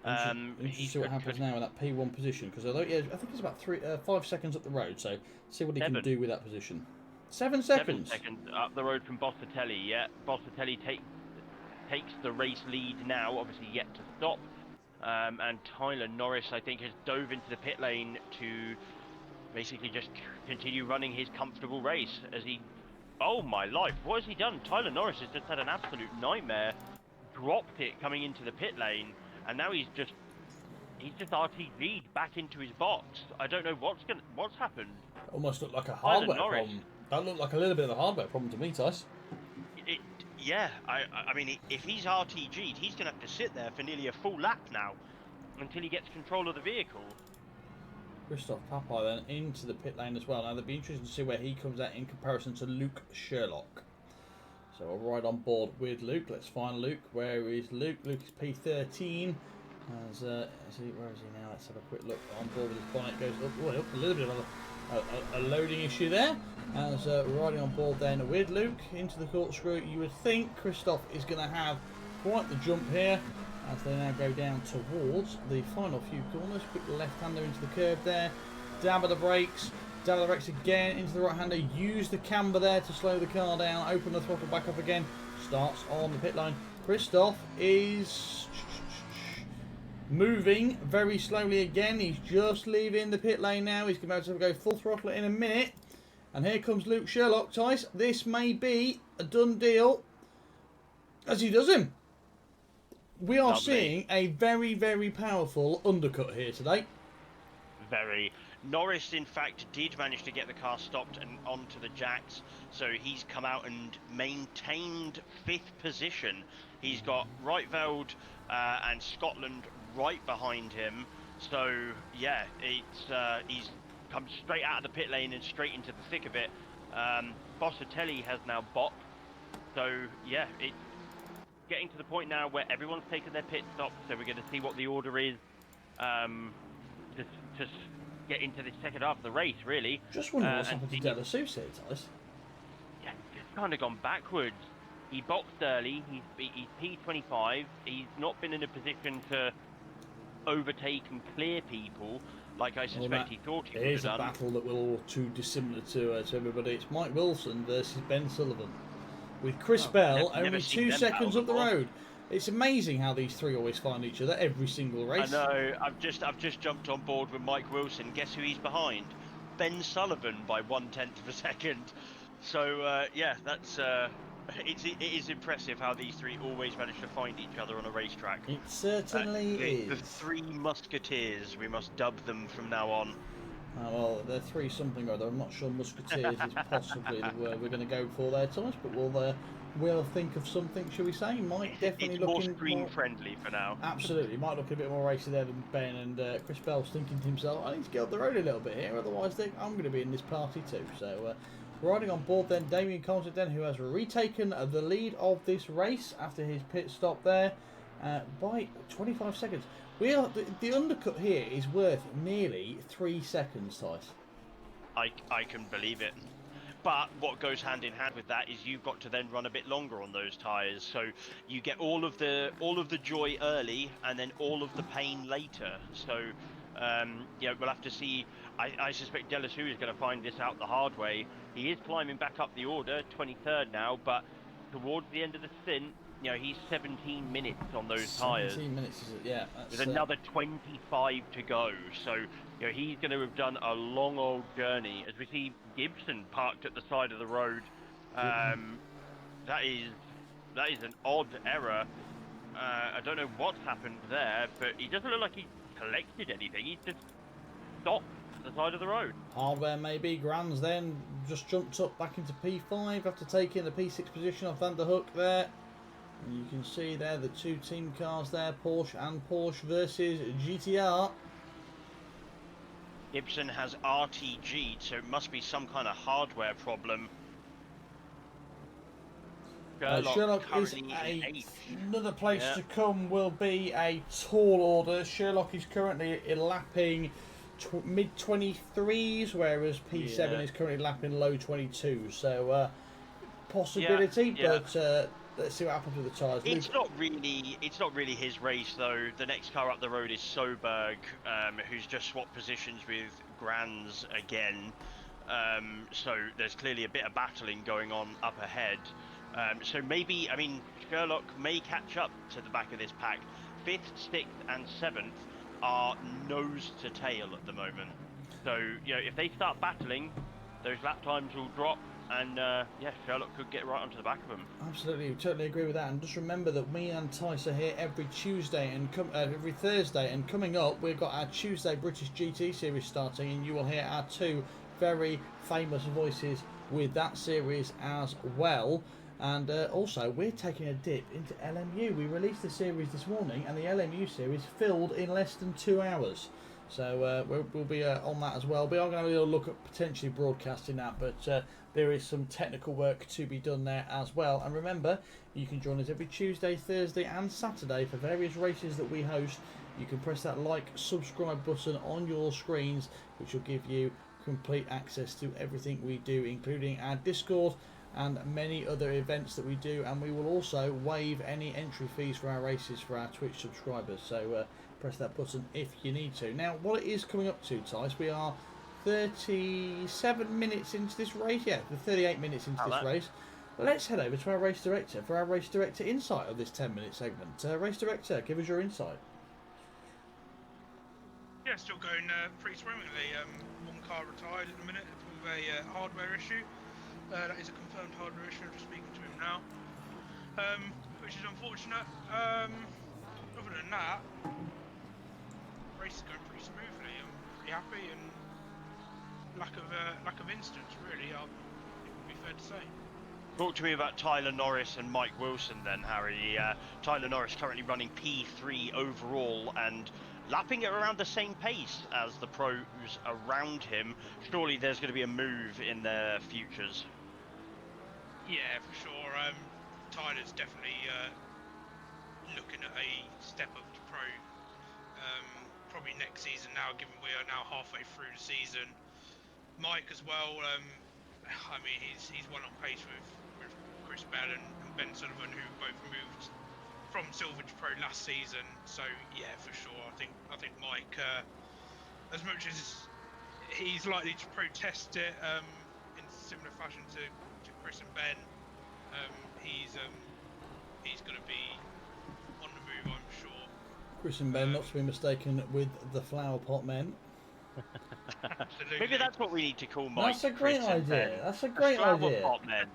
Interesting to see what happens now in that P1 position, because although I think it's about 5 seconds up the road, so see what he can do with that position. 7 seconds. 7 seconds up the road from Bossatelli. Yeah, Bossatelli takes the race lead now, obviously yet to stop. And Tyler Norris, I think, has dove into the pit lane to basically just continue running his comfortable race as he... Oh my life, what has he done? Tyler Norris has just had an absolute nightmare. Dropped it coming into the pit lane, and now he's just RTG'd back into his box. I don't know what's happened. Almost looked like a hardware problem. That looked like a little bit of a hardware problem to me, Tice. Yeah, I mean, if he's RTG'd, he's going to have to sit there for nearly a full lap now until he gets control of the vehicle. Christoph Papai then into the pit lane as well. Now, it'll be interesting to see where he comes out in comparison to Luke Sherlock. So I'll ride on board with Luke. Let's find Luke. Where is Luke? Luke is P13. Where is he now? Let's have a quick look. On board with his bonnet goes up. A little bit of a loading issue there. As riding on board then with Luke into the corkscrew. You would think Christoph is going to have quite the jump here as they now go down towards the final few corners. Quick left-hander into the curve there. Dab of the brakes. Dab of the brakes again into the right-hander. Use the camber there to slow the car down. Open the throttle back up again. Starts on the pit line. Christoph is moving very slowly again. He's just leaving the pit lane now. He's about to go full throttle in a minute. And here comes Luke Sherlock. Tice, this may be a done deal as he does him. We are seeing a very, very powerful undercut here today. Very. Norris, in fact, did manage to get the car stopped and onto the jacks, so he's come out and maintained 5th position. He's got Reitveld and Scotland right behind him, so yeah, he's come straight out of the pit lane and straight into the thick of it. Bossatelli has now bopped, so yeah, it's getting to the point now where everyone's taken their pit stop, so we're going to see what the order is to get into the second half of the race, really. Just wondering what's happened to De La Souza, Tice. Yeah, it's kind of gone backwards. He boxed early, he's P25, he's not been in a position to overtake and clear people, like I suspect he thought he would have Here's a done. battle that will all too dissimilar to everybody. It's Mike Wilson versus Ben Sullivan, with Chris Bell never only seen 2 them seconds battle up the before. road. It's amazing how these three always find each other every single race. I know. I've just jumped on board with Mike Wilson. Guess who he's behind? Ben Sullivan by 1/10 of a second. So yeah, that's it is impressive how these three always manage to find each other on a racetrack. It certainly The is. three musketeers, we must dub them from now on. Well, they're three something or other. I'm not sure musketeers is possibly the word we're going to go for there, Thomas. But we'll think of something, shall we say? Mike definitely It's more looking screen friendly for now. Absolutely, might look a bit more racy there than Ben, and Chris Bell's thinking to himself, I need to get up the road a little bit here, otherwise I'm going to be in this party too. So riding on board then, Damien Collins then, who has retaken the lead of this race after his pit stop there by 25 seconds. The undercut here is worth nearly 3 seconds, Tice. I can believe it. But what goes hand in hand with that is you've got to then run a bit longer on those tyres, so you get all of the joy early and then all of the pain later. So yeah, we'll have to see. I suspect Delassou is going to find this out the hard way. He is climbing back up the order, 23rd now, but towards the end of the stint, you know, he's 17 minutes on those tyres. 17 minutes, yeah. With another 25 to go, so you know he's going to have done a long old journey. As we see Gibson parked at the side of the road, that is an odd error. I don't know what's happened there, but he doesn't look like he collected anything. He just stopped at the side of the road. Hardware maybe. Grands then just jumped up back into P5 after taking the P6 position off Van der Hoek there. And you can see there the two team cars there, Porsche and Porsche versus GTR. Gibson has RTG, so it must be some kind of hardware problem. Sherlock is another place to come will be a tall order. Sherlock is currently lapping mid 23s, whereas P7 is currently lapping low 22. So possibility, but let's see what happens with the tyres. It's not really his race though. The next car up the road is Soberg, who's just swapped positions with Grands again. So there's clearly a bit of battling going on up ahead. So maybe, I mean, Sherlock may catch up to the back of this pack. 5th, 6th and 7th are nose to tail at the moment. So, you know, if they start battling, those lap times will drop. And yeah, Sherlock could get right onto the back of them. Absolutely, totally agree with that. And just remember that me and Tice are here every Tuesday and every Thursday. And coming up, we've got our Tuesday British GT series starting, and you will hear our two very famous voices with that series as well. And also, we're taking a dip into LMU. We released the series this morning, and the LMU series filled in less than 2 hours. So we'll be on that as well. We are going to have a little look at potentially broadcasting that, but there is some technical work to be done there as well. And remember, you can join us every Tuesday, Thursday and Saturday for various races that we host. You can press that like, subscribe button on your screens, which will give you complete access to everything we do, including our Discord and many other events that we do. And we will also waive any entry fees for our races for our Twitch subscribers. So press that button if you need to. Now, what it is coming up to, Tice, we are 37 minutes into this race. Yeah, we're 38 minutes into this race. Let's head over to our race director for our race director insight of this 10-minute segment. Race director, give us your insight. Yeah, still going pretty swimmingly. One car retired at the minute with a hardware issue. That is a confirmed hardware issue. I'm just speaking to him now, which is unfortunate. Other than that, the race is going pretty smoothly. I'm pretty happy, and lack of incidents really. I think would be fair to say. Talk to me about Tyler Norris and Mike Wilson then, Harry. Tyler Norris currently running P3 overall and lapping at around the same pace as the pros around him. Surely there's going to be a move in their futures. Yeah, for sure. Tyler's definitely looking at a step up to pro. Probably next season now, given we are now halfway through the season. Mike as well. I mean, he's well on pace with Chris Bell and Ben Sullivan, who both moved from silver to pro last season. So yeah, for sure. I think Mike as much as he's likely to protest it in similar fashion to Chris and Ben, he's going to be on the move, I'm sure. Chris and Ben, not to be mistaken with the Flower Pot Men. Absolutely. Maybe that's what we need to call Mike. That's a great Chris, and Ben. idea. That's a great Flower idea. pot men.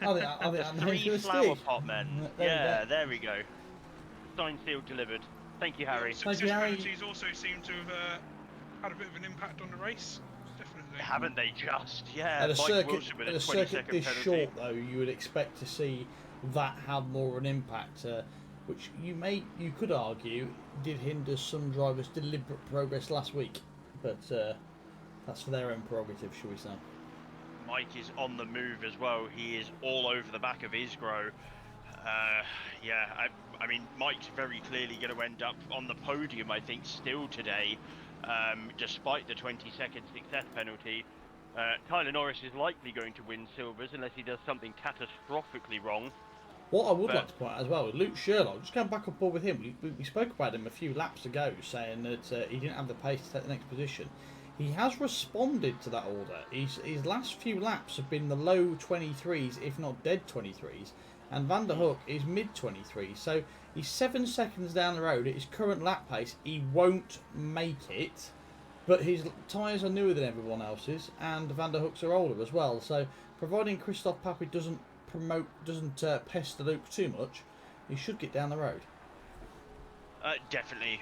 I think The that name's three gonna flower stick. pot men. There we Yeah, go. there we go. Signed, sealed, delivered. Thank you, Harry. Thank you, Success Harry. penalties also seem to have had a bit of an impact on the race. Definitely. Haven't they just? Yeah, At a Mike circuit, Wilson with at a a circuit 20-second this penalty. short, though, you would expect to see that have more of an impact, which you could argue did hinder some drivers' deliberate progress last week, but that's for their own prerogative, shall we say? Mike is on the move as well. He is all over the back of Isgro. Yeah, I mean, Mike's very clearly going to end up on the podium, I think, still today, despite the 20-second success penalty. Tyler Norris is likely going to win silvers unless he does something catastrophically wrong. What I would like to point out as well, Luke Sherlock, just going back on board with him, we spoke about him a few laps ago, saying that he didn't have the pace to take the next position. He has responded to that order. His last few laps have been the low 23s, if not dead 23s, and Van der Hoek is mid 23s, so he's 7 seconds down the road at his current lap pace. He won't make it, but his tyres are newer than everyone else's, and Van der Hoek's are older as well, so providing Christophe Papi doesn't pester Luke too much, he should get down the road. Definitely.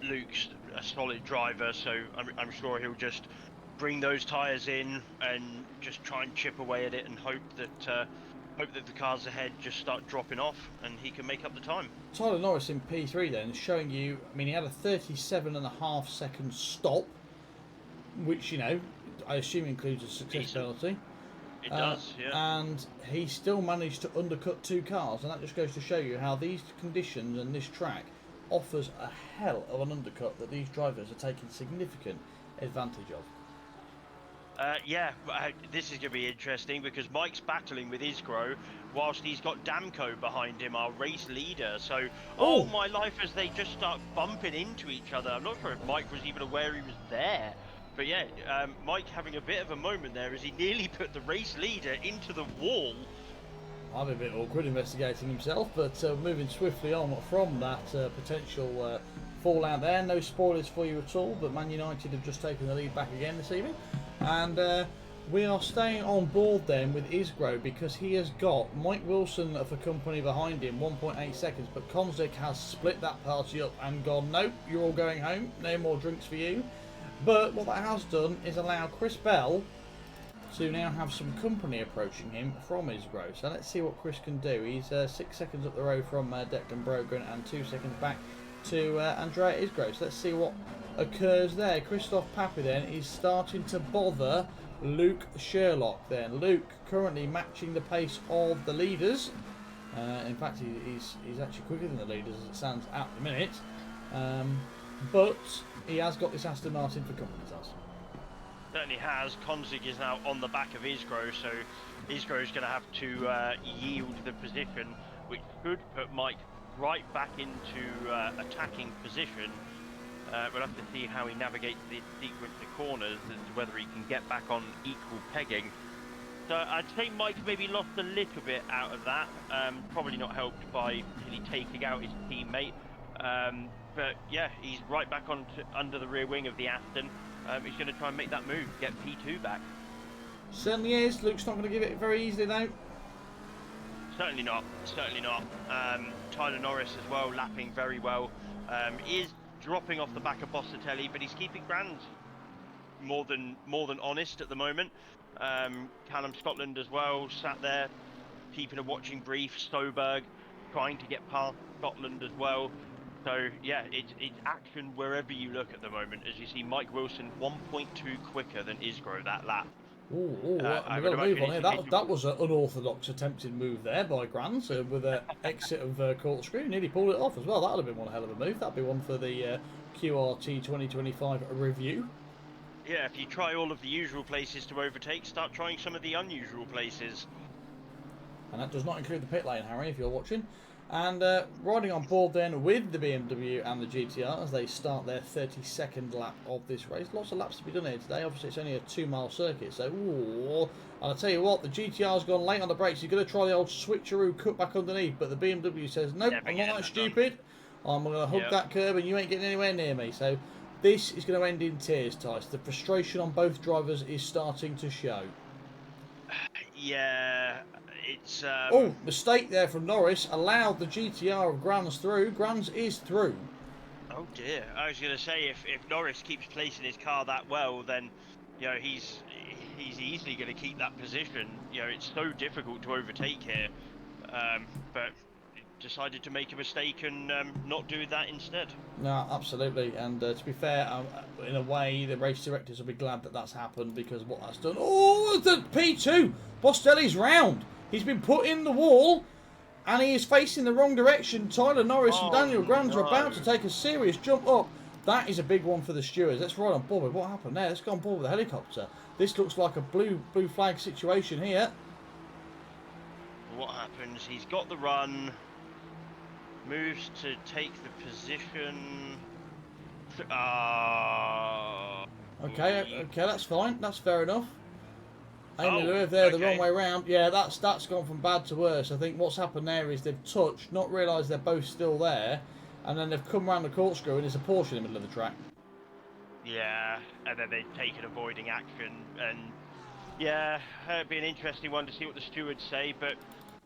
Luke's a solid driver, so I'm sure he'll just bring those tyres in and just try and chip away at it and hope that the cars ahead just start dropping off and he can make up the time. Tyler Norris in P3 then is showing you, I mean, he had a 37.5 second stop, which, you know, I assume includes a success penalty. It does, yeah. And he still managed to undercut two cars, and that just goes to show you how these conditions and this track offers a hell of an undercut that these drivers are taking significant advantage of. This is going to be interesting because Mike's battling with Isgro whilst he's got Damco behind him, our race leader. So, oh my life, as they just start bumping into each other. I'm not sure if Mike was even aware he was there. But yeah, Mike having a bit of a moment there as he nearly put the race leader into the wall. I'm a bit awkward investigating himself, but moving swiftly on from that potential fallout there. No spoilers for you at all, but Man United have just taken the lead back again this evening. And we are staying on board then with Isgro because he has got Mike Wilson for company behind him, 1.8 seconds, but Konzik has split that party up and gone, nope, you're all going home, no more drinks for you. But what that has done is allow Chris Bell to now have some company approaching him from Isgro. So let's see what Chris can do. He's 6 seconds up the road from Declan Brogan and 2 seconds back to Andrea Isgro. So let's see what occurs there. Christophe Papi then is starting to bother Luke Sherlock then. Luke currently matching the pace of the leaders. In fact, he's actually quicker than the leaders as it stands at the minute. But he has got this Aston Martin for company, does. Certainly has. Konzik is now on the back of Isgro, so Isgro is going to have to yield the position, which could put Mike right back into attacking position. We'll have to see how he navigates this sequence of corners as to whether he can get back on equal pegging. So I'd say Mike maybe lost a little bit out of that, probably not helped by really taking out his teammate. But yeah, he's right back on under the rear wing of the Aston. He's going to try and make that move, get P2 back. Certainly is. Luke's not going to give it very easily though. Certainly not. Tyler Norris as well, lapping very well. Is dropping off the back of Bossatelli, but he's keeping grand. More than honest at the moment. Callum Scotland as well, sat there, keeping a watching brief. Stoberg trying to get past Scotland as well. So yeah, it's action wherever you look at the moment. As you see, Mike Wilson 1.2 quicker than Isgro that lap. We've got to move on here. That was an unorthodox attempted move there by Grant with an exit of corkscrew. Nearly pulled it off as well. That would have been one hell of a move. That'd be one for the QRT 2025 review. Yeah, if you try all of the usual places to overtake, start trying some of the unusual places. And that does not include the pit lane, Harry, if you're watching. And riding on board then with the BMW and the GTR as they start their 32nd lap of this race. Lots of laps to be done here today. Obviously, it's only a 2-mile circuit. So, ooh, I'll tell you what, the GTR's gone late on the brakes. He's going to try the old switcheroo cut back underneath. But the BMW says, nope, I'm not that stupid. I'm going to hug that curb and you ain't getting anywhere near me. So, this is going to end in tears, Tice. The frustration on both drivers is starting to show. Yeah, it's... Oh, mistake there from Norris. Allowed the GTR of Grans through. Grans is through. Oh dear. I was going to say, if Norris keeps placing his car that well, then, you know, he's easily going to keep that position. You know, it's so difficult to overtake here. But decided to make a mistake and not do that instead. No, absolutely. And to be fair, in a way, the race directors will be glad that that's happened because what that's done. Oh, the P2! Bostelli's round. He's been put in the wall and he is facing the wrong direction. Tyler Norris and Daniel Grans are about to take a serious jump up. That is a big one for the stewards. Let's ride on board with what happened there. Let's go on board with the helicopter. This looks like a blue flag situation here. What happens? He's got the run. Moves to take the position. Okay, that's fine. That's fair enough. Amy Oh, Lou, they're the okay. wrong way round. Yeah, that's gone from bad to worse. I think what's happened there is they've touched, not realised they're both still there, and then they've come round the corkscrew and there's a Porsche in the middle of the track. Yeah, and then they've taken avoiding action, and yeah, it'd be an interesting one to see what the stewards say, but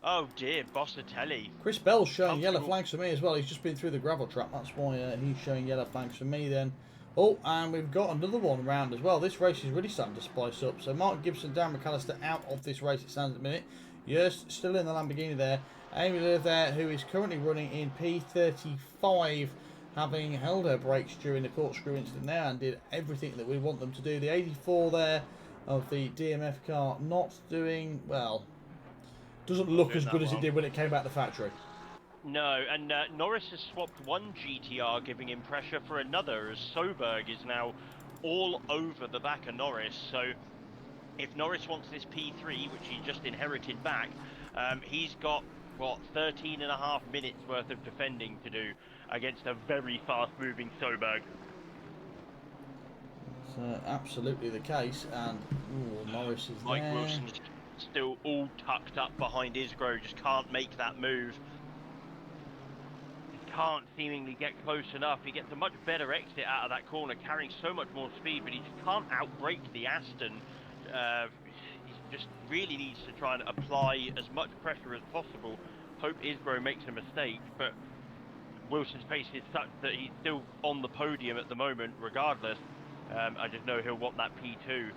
oh dear, Bossatelli. Chris Bell's showing yellow flags for me as well. He's just been through the gravel trap. That's why he's showing yellow flags for me then. Oh, and we've got another one round as well. This race is really starting to spice up. So Mark Gibson, Darren McAllister out of this race, it stands at the minute. Yes, still in the Lamborghini there. Amy Lou there, who is currently running in P35, having held her brakes during the corkscrew incident there and did everything that we want them to do. The 84 there of the DMF car not doing, well, doesn't look as good as it did when it came out the factory. No, and Norris has swapped one GTR, giving him pressure for another, as Soberg is now all over the back of Norris. So if Norris wants this P3, which he just inherited back, he's got, what, 13.5 minutes worth of defending to do against a very fast-moving Soberg. It's absolutely the case, and ooh, Norris is Mike there. Wilson's still all tucked up behind Isgro, just can't make that move. Can't seemingly get close enough. He gets a much better exit out of that corner, carrying so much more speed, but he just can't outbrake the Aston. He just really needs to try and apply as much pressure as possible. Hope Isgro makes a mistake, but Wilson's pace is such that he's still on the podium at the moment, regardless. I just know he'll want that P2.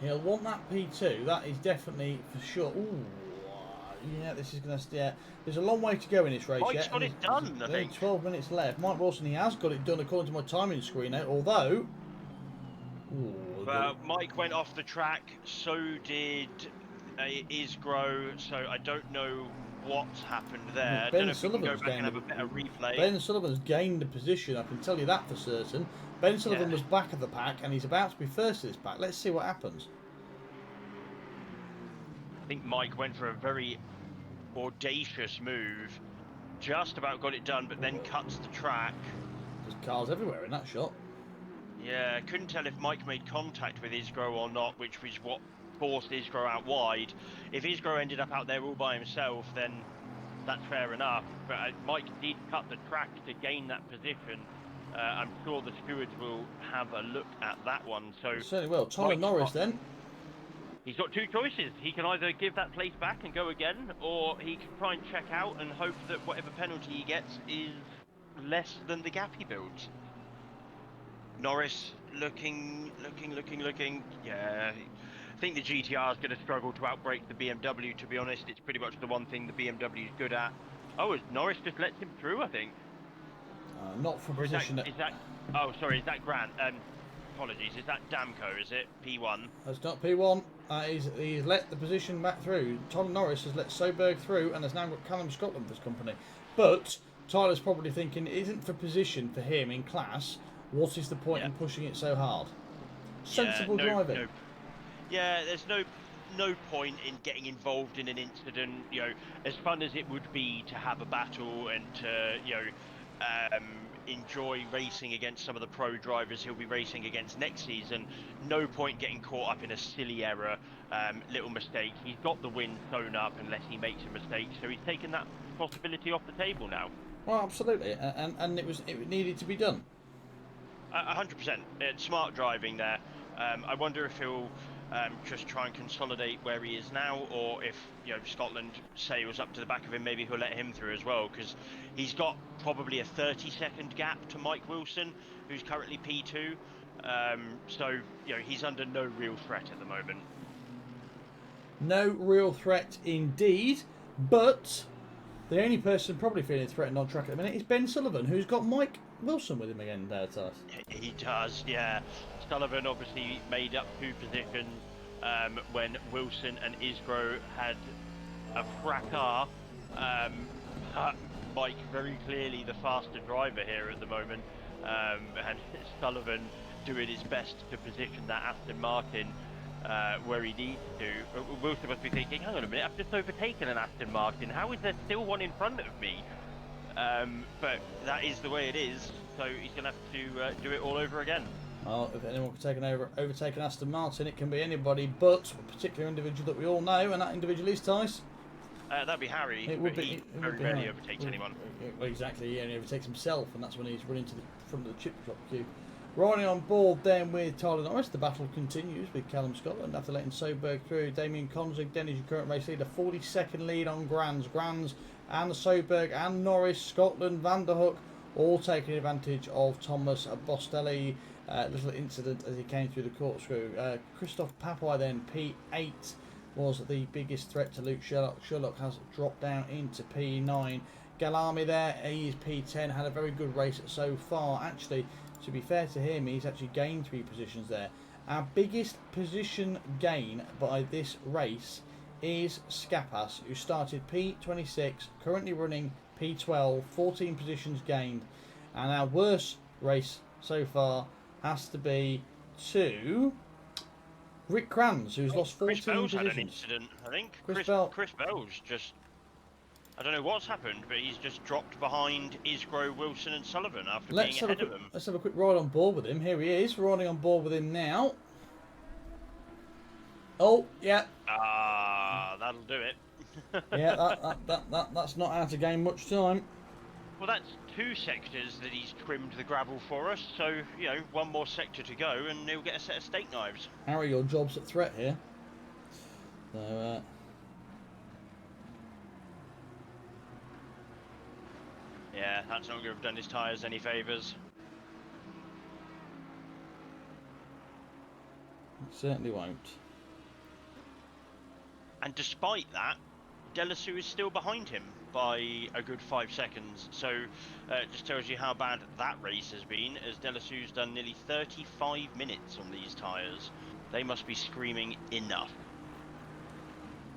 He'll want that P2. That is definitely for sure. Ooh. Yeah, this is going to... Yeah, there's a long way to go in this race Mike's yet. got it done, I think. 12 minutes left. Mike Wilson, he has got it done according to my timing screen now, although... Ooh, Mike went off the track, so did Isgro, so I don't know what's happened there. I don't know if we can go back and have a better replay. Ben Sullivan's gained the position, I can tell you that for certain. Ben Sullivan was back of the pack, and he's about to be first of this pack. Let's see what happens. I think Mike went for a very audacious move, just about got it done, but then cuts the track. There's cars everywhere in that shot. Yeah, couldn't tell if Mike made contact with Isgro or not, which was what forced Isgro out wide. If Isgro ended up out there all by himself, then that's fair enough, but Mike did cut the track to gain that position. I'm sure the stewards will have a look at that one. So certainly will. Tyler Norris then. He's got two choices. He can either give that place back and go again, or he can try and check out and hope that whatever penalty he gets is less than the gap he builds. Norris looking. Yeah, I think the GTR is going to struggle to outbrake the BMW, to be honest. It's pretty much the one thing the BMW is good at. Oh, Norris just lets him through, I think. Not for position. Is that is that Grant? Apologies, is that Damco, is it? P1? That's not P1. He's let the position back through. Tom Norris has let Soberg through and has now got Callum Scotland for his company. But Tyler's probably thinking it isn't for position for him in class. What is the point in pushing it so hard? Sensible driving. Yeah, there's no point in getting involved in an incident. You know, as fun as it would be to have a battle and to, you know, enjoy racing against some of the pro drivers he'll be racing against next season, no point getting caught up in a silly error, little mistake. He's got the win sewn up unless he makes a mistake, so he's taken that possibility off the table now. Well, absolutely, and it needed to be done. 100%. It's smart driving there. I wonder if he'll just try and consolidate where he is now, or if, you know, Scotland sails up to the back of him, maybe he'll let him through as well, because he's got probably a 30-second gap to Mike Wilson, who's currently P2. So, you know, he's under no real threat at the moment. No real threat indeed, but the only person probably feeling threatened on track at the minute is Ben Sullivan, who's got Mike Wilson with him again there, Tars. He does, yeah. Sullivan obviously made up 2 positions when Wilson and Isgro had a fracas. Mike very clearly the faster driver here at the moment, and Sullivan doing his best to position that Aston Martin where he needs to. Wilson must be thinking, hang on a minute, I've just overtaken an Aston Martin. How is there still one in front of me? But that is the way it is, so he's going to have to do it all over again. Well, if anyone can overtake an Aston Martin, it can be anybody, but a particular individual that we all know, and that individual is Tice. That'd be Harry. It would be. He very rarely overtakes anyone. Well, exactly, he only overtakes himself, and that's when he's running to the front of the chip shop queue. Riding on board then with Tyler Norris, the battle continues with Callum Scotland after letting Soberg through. Damien Konzig then is your current race leader, 40-second lead on Grands and Soberg and Norris, Scotland, Van der Hoek, all taking advantage of Thomas Bostelli. Little incident as he came through the corkscrew. Christoph Papai then, P8, was the biggest threat to Luke Sherlock. Sherlock has dropped down into P9. Galami there, he is P10, had a very good race so far. Actually, to be fair to him, he's actually gained 3 positions there. Our biggest position gain by this race is Skapas, who started P26, currently running P12, 14 positions gained. And our worst race so far has to be to Rick Kranz, who's lost 14 Chris Bell's positions. had an incident, I think. Chris Bell's just... I don't know what's happened, but he's just dropped behind Isgro, Wilson and Sullivan after being ahead of him. Let's have a quick ride on board with him. Here he is, riding on board with him now. Oh, yeah. That'll do it. Yeah, that's not how to gain much time. Well, that's 2 sectors that he's trimmed the gravel for us, so, you know, 1 more sector to go and he'll get a set of steak knives. Harry, your job's at threat here. So, yeah, that's not going to have done his tyres any favours. it certainly won't. And despite that, Delassou is still behind him by a good 5 seconds. So it just tells you how bad that race has been, as Delassou's done nearly 35 minutes on these tyres. They must be screaming enough.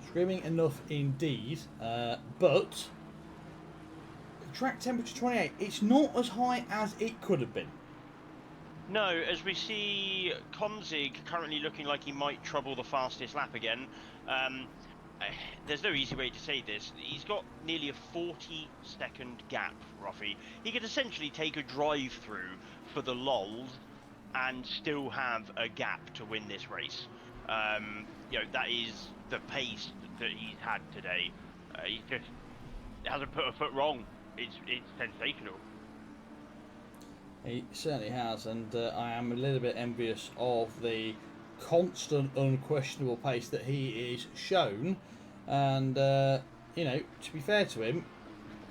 Screaming enough indeed, but track temperature 28, it's not as high as it could have been. No, as we see Konzig currently looking like he might trouble the fastest lap again. There's no easy way to say this. He's got nearly a 40-second gap, Ruffy. He could essentially take a drive-through for the lols and still have a gap to win this race. You know, that is the pace that he's had today. He just hasn't put a foot wrong. It's sensational. He certainly has, and I am a little bit envious of the constant, unquestionable pace that he is shown. And you know, to be fair to him,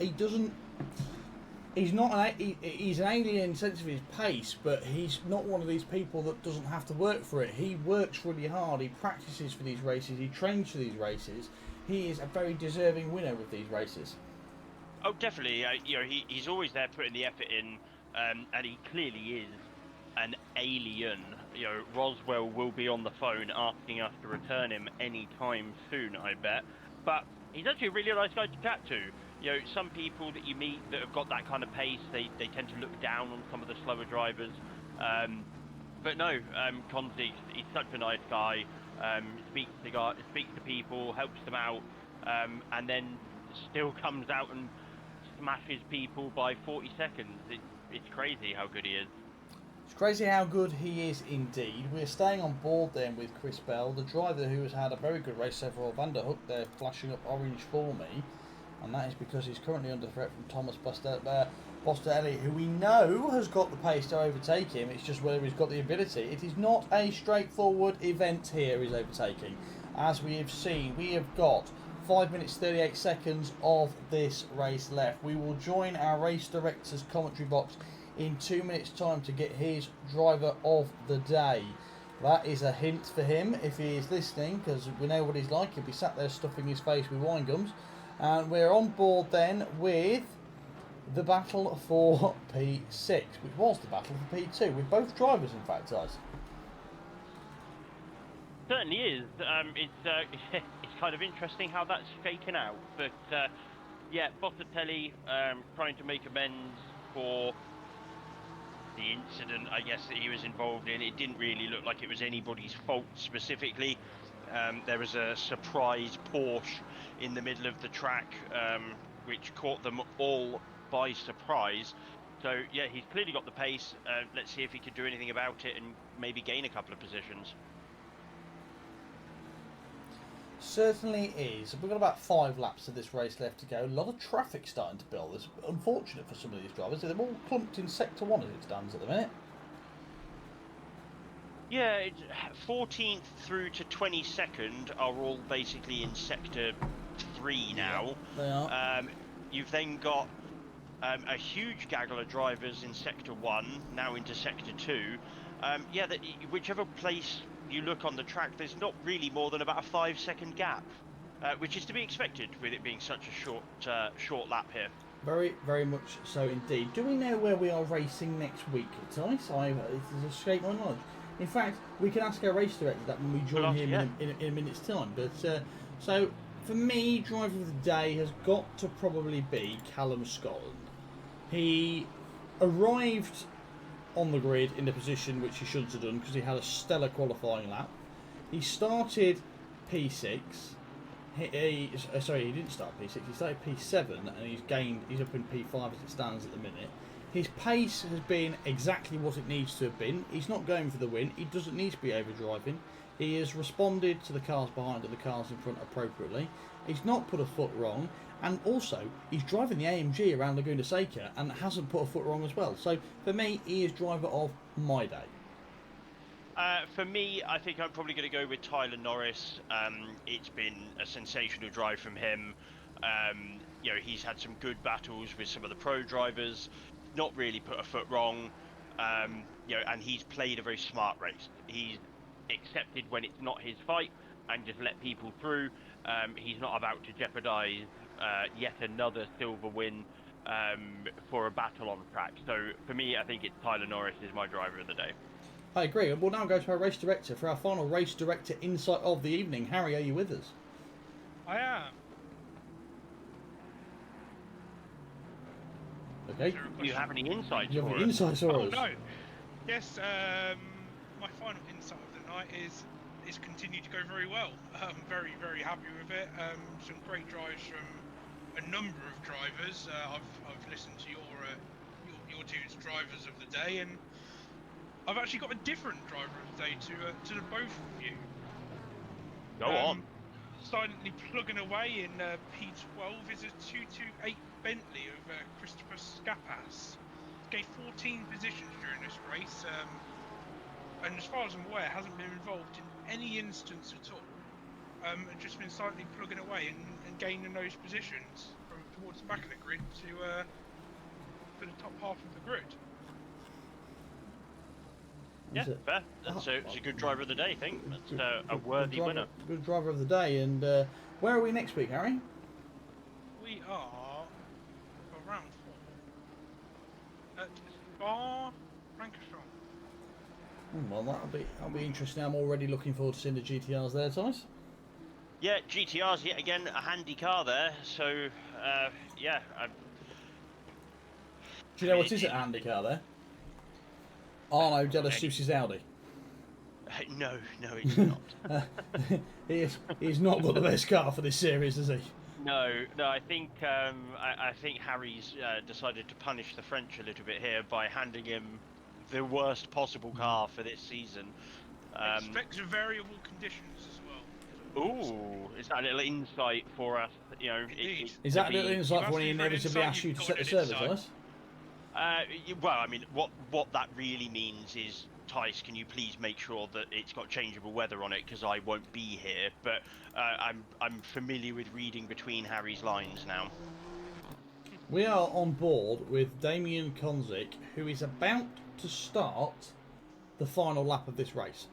he's not he's an alien in the sense of his pace, but he's not one of these people that doesn't have to work for it. He works really hard. He practices for these races. He trains for these races. He is a very deserving winner of these races. Oh, definitely. You know, he's always there putting the effort in, and he clearly is an alien. You know, Roswell will be on the phone asking us to return him any time soon, I bet. But he's actually a really nice guy to chat to. You know, some people that you meet that have got that kind of pace, they tend to look down on some of the slower drivers. But no, Konzig, he's such a nice guy. speaks to people, helps them out, and then still comes out and smashes people by 40 seconds. It's crazy how good he is. It's crazy how good he is indeed. We're staying on board then with Chris Bell, the driver who has had a very good race so far. Vanderhook there flashing up orange for me, and that is because he's currently under threat from Thomas Bostelli, who we know has got the pace to overtake him. It's just whether he's got the ability. It is not a straightforward event here, he's overtaking. As we have seen, we have got 5 minutes 38 seconds of this race left. We will join our race director's commentary box in 2 minutes time to get his driver of the day. That is a hint for him if he is listening, because we know what he's like. He'll be sat there stuffing his face with wine gums. And we're on board then with the battle for P6, which was the battle for P2, with both drivers in fact, guys. Certainly is. It's kind of interesting how that's shaken out, but yeah, Bottatelli trying to make amends for the incident, I guess, that he was involved in. It didn't really look like it was anybody's fault specifically. There was a surprise Porsche in the middle of the track, which caught them all by surprise. So yeah, he's clearly got the pace. Let's see if he could do anything about it and maybe gain a couple of positions. Certainly is. We've got about 5 laps of this race left to go. A lot of traffic starting to build. It's unfortunate for some of these drivers. They're all clumped in Sector 1 as it stands at the minute. Yeah, 14th through to 22nd are all basically in Sector 3 now. They are. You've then got a huge gaggle of drivers in Sector 1, now into Sector 2. Yeah, whichever place you look on the track, there's not really more than about a 5-second gap, which is to be expected with it being such a short lap here. Very, very much so indeed. Do we know where we are racing next week, Tice? It's escaped my knowledge. In fact, we can ask our race director that when we join him in a minute's time. But so for me, driver of the day has got to probably be Callum Scotland. He arrived on the grid in a position which he shouldn't have done because he had a stellar qualifying lap. He started P6. He didn't start P6. He started P7 and he's up in P5 as it stands at the minute. His pace has been exactly what it needs to have been. He's not going for the win. He doesn't need to be overdriving. He has responded to the cars behind and the cars in front appropriately. He's not put a foot wrong. And also, he's driving the AMG around Laguna Seca and hasn't put a foot wrong as well. So, for me, he is driver of my day. For me, I think I'm probably going to go with Tyler Norris. It's been a sensational drive from him. He's had some good battles with some of the pro drivers, not really put a foot wrong. And he's played a very smart race. He's accepted when it's not his fight and just let people through. He's not about to jeopardise yet another silver win for a battle on track. So for me, I think it's Tyler Norris is my driver of the day. I agree. We'll now go to our race director for our final race director insight of the evening. Harry, are you with us? I am. Okay. Do you have any insights You have for any us? insights for Oh us? no. Yes. My final insight of the night is it's continued to go very well. I'm very, very happy with it. Some great drives from a number of drivers. I've listened to your team's drivers of the day, and I've actually got a different driver of the day to the both of you. Go on. Silently plugging away in P12 is a 228 Bentley of Christopher Skapas. Gained 14 positions during this race, and as far as I'm aware, hasn't been involved in any instance at all. And just been silently plugging away and gaining those positions from towards the back of the grid to the top half of the grid. Yeah, fair. It's a good driver of the day, I think. That's a worthy winner. Good driver of the day. And where are we next week, Harry? We are for round 4 at Spa Francorchamps. Well, that'll be interesting. I'm already looking forward to seeing the GTRs there, Thomas. Yeah, GTR's yet again a handy car there. So yeah. Do you know what is a handy car there? Arno Della Sousa's Audi. No, it's not. He's not got the best car for this series, has he? No, I think I think Harry's decided to punish the French a little bit here by handing him the worst possible car for this season. Expect variable conditions as well. Ooh, is that a little insight for us? You know, Indeed. Is that a little insight for when he You've asked me for inevitably an asks you to insight, set the you've got service an on us? Well, I mean, what that really means is, Tice, can you please make sure that it's got changeable weather on it, because I won't be here. But I'm familiar with reading between Harry's lines now. We are on board with Damien Konzik, who is about to start the final lap of this race.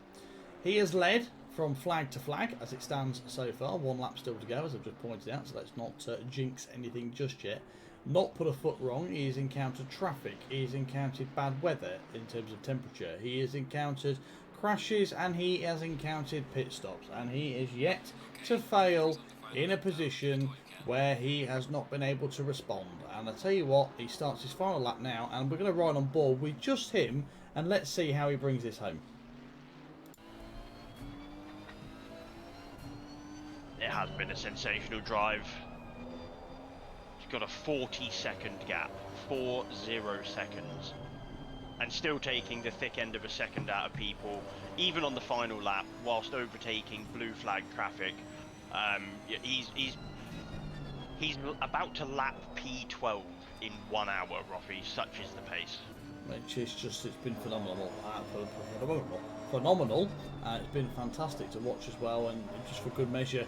He has led from flag to flag as it stands so far. One lap still to go, as I've just pointed out, so let's not jinx anything just yet. Not put a foot wrong. He has encountered traffic. He has encountered bad weather in terms of temperature. He has encountered crashes, and he has encountered pit stops. And he is yet to fail in a position where he has not been able to respond. And I tell you what, he starts his final lap now, and we're going to ride on board with just him, and let's see how he brings this home. It has been a sensational drive. He's got a 40-second gap, 40 seconds, and still taking the thick end of a second out of people, even on the final lap, whilst overtaking blue flag traffic. He's about to lap P12 in 1 hour, Roffy. Such is the pace. It's been phenomenal. Phenomenal. It's been fantastic to watch as well, and just for good measure,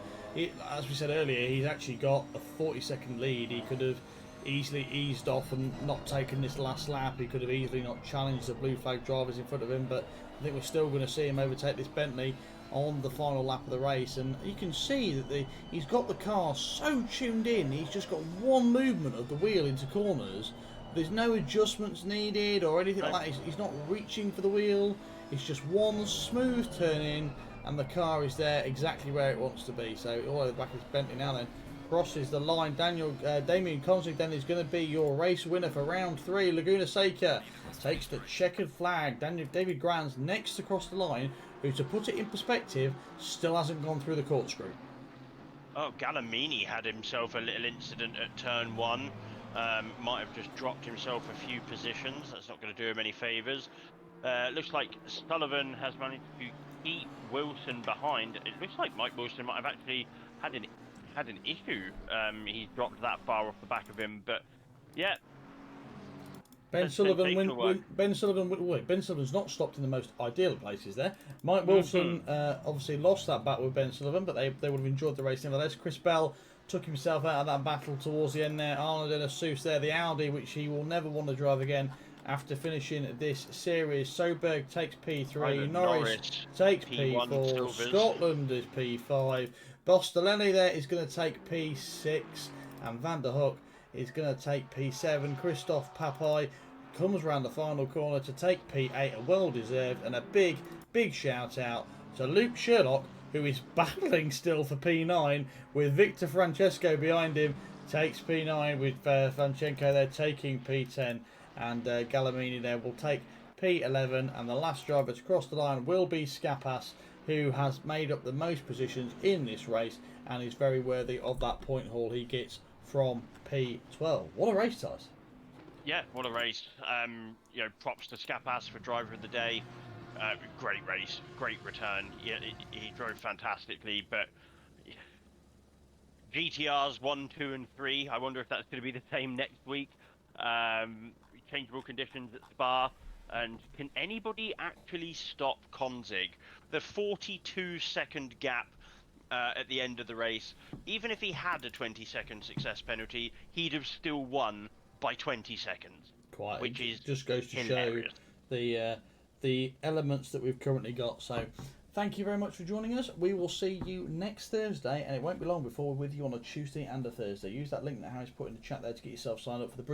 as we said earlier, he's actually got a 40-second lead. He could have easily eased off and not taken this last lap. He could have easily not challenged the blue flag drivers in front of him, but I think we're still going to see him overtake this Bentley on the final lap of the race. And you can see that he's got the car so tuned in. He's just got one movement of the wheel into corners. There's no adjustments needed or anything like that. He's not reaching for the wheel. It's just one smooth turn in, and the car is there exactly where it wants to be. So all the way back is Bentley now then. Crosses the line. Damien Konzik then is going to be your race winner for round 3. Laguna Seca takes the checkered flag. David Grant's next to cross the line, who, to put it in perspective, still hasn't gone through the corkscrew. Oh, Gallimini had himself a little incident at turn 1. Might have just dropped himself a few positions. That's not going to do him any favours. Looks like Sullivan has managed to keep Wilson behind. It looks like Mike Wilson might have actually had an issue. He dropped that far off the back of him, but yeah. Ben Sullivan's not stopped in the most ideal places there. Mike Wilson obviously lost that battle with Ben Sullivan, but they would have enjoyed the race nevertheless. Chris Bell took himself out of that battle towards the end there. Arnold and Asus there, the Audi, which he will never want to drive again after finishing this series. Soberg takes P3, Norris takes P4, Scotland is P5, Bostellelli there is going to take P6, and Van der Hoek is going to take P7. Christoph Papai comes around the final corner to take P8, a well-deserved, and a big shout out to Luke Sherlock, who is battling still for P9 with Victor Francesco behind him, takes P9 with Francesco there taking P10, and Gallimini there will take P11, and the last driver to cross the line will be Skapas, who has made up the most positions in this race and is very worthy of that point haul he gets from P12. What a race, Tice. Yeah, what a race. Props to Skapas for driver of the day. Great race, great return. Yeah, he drove fantastically, but GTRs 1, 2, and 3. I wonder if that's going to be the same next week. Changeable conditions at Spa, and can anybody actually stop Konzig? The 42-second gap at the end of the race. Even if he had a 20-second success penalty, he'd have still won by 20 seconds. Quite, which is just goes to hilarious. Show the elements that we've currently got. So thank you very much for joining us. We will see you next Thursday, and it won't be long before we're with you on a Tuesday and a Thursday. Use that link that Harry's put in the chat there to get yourself signed up for the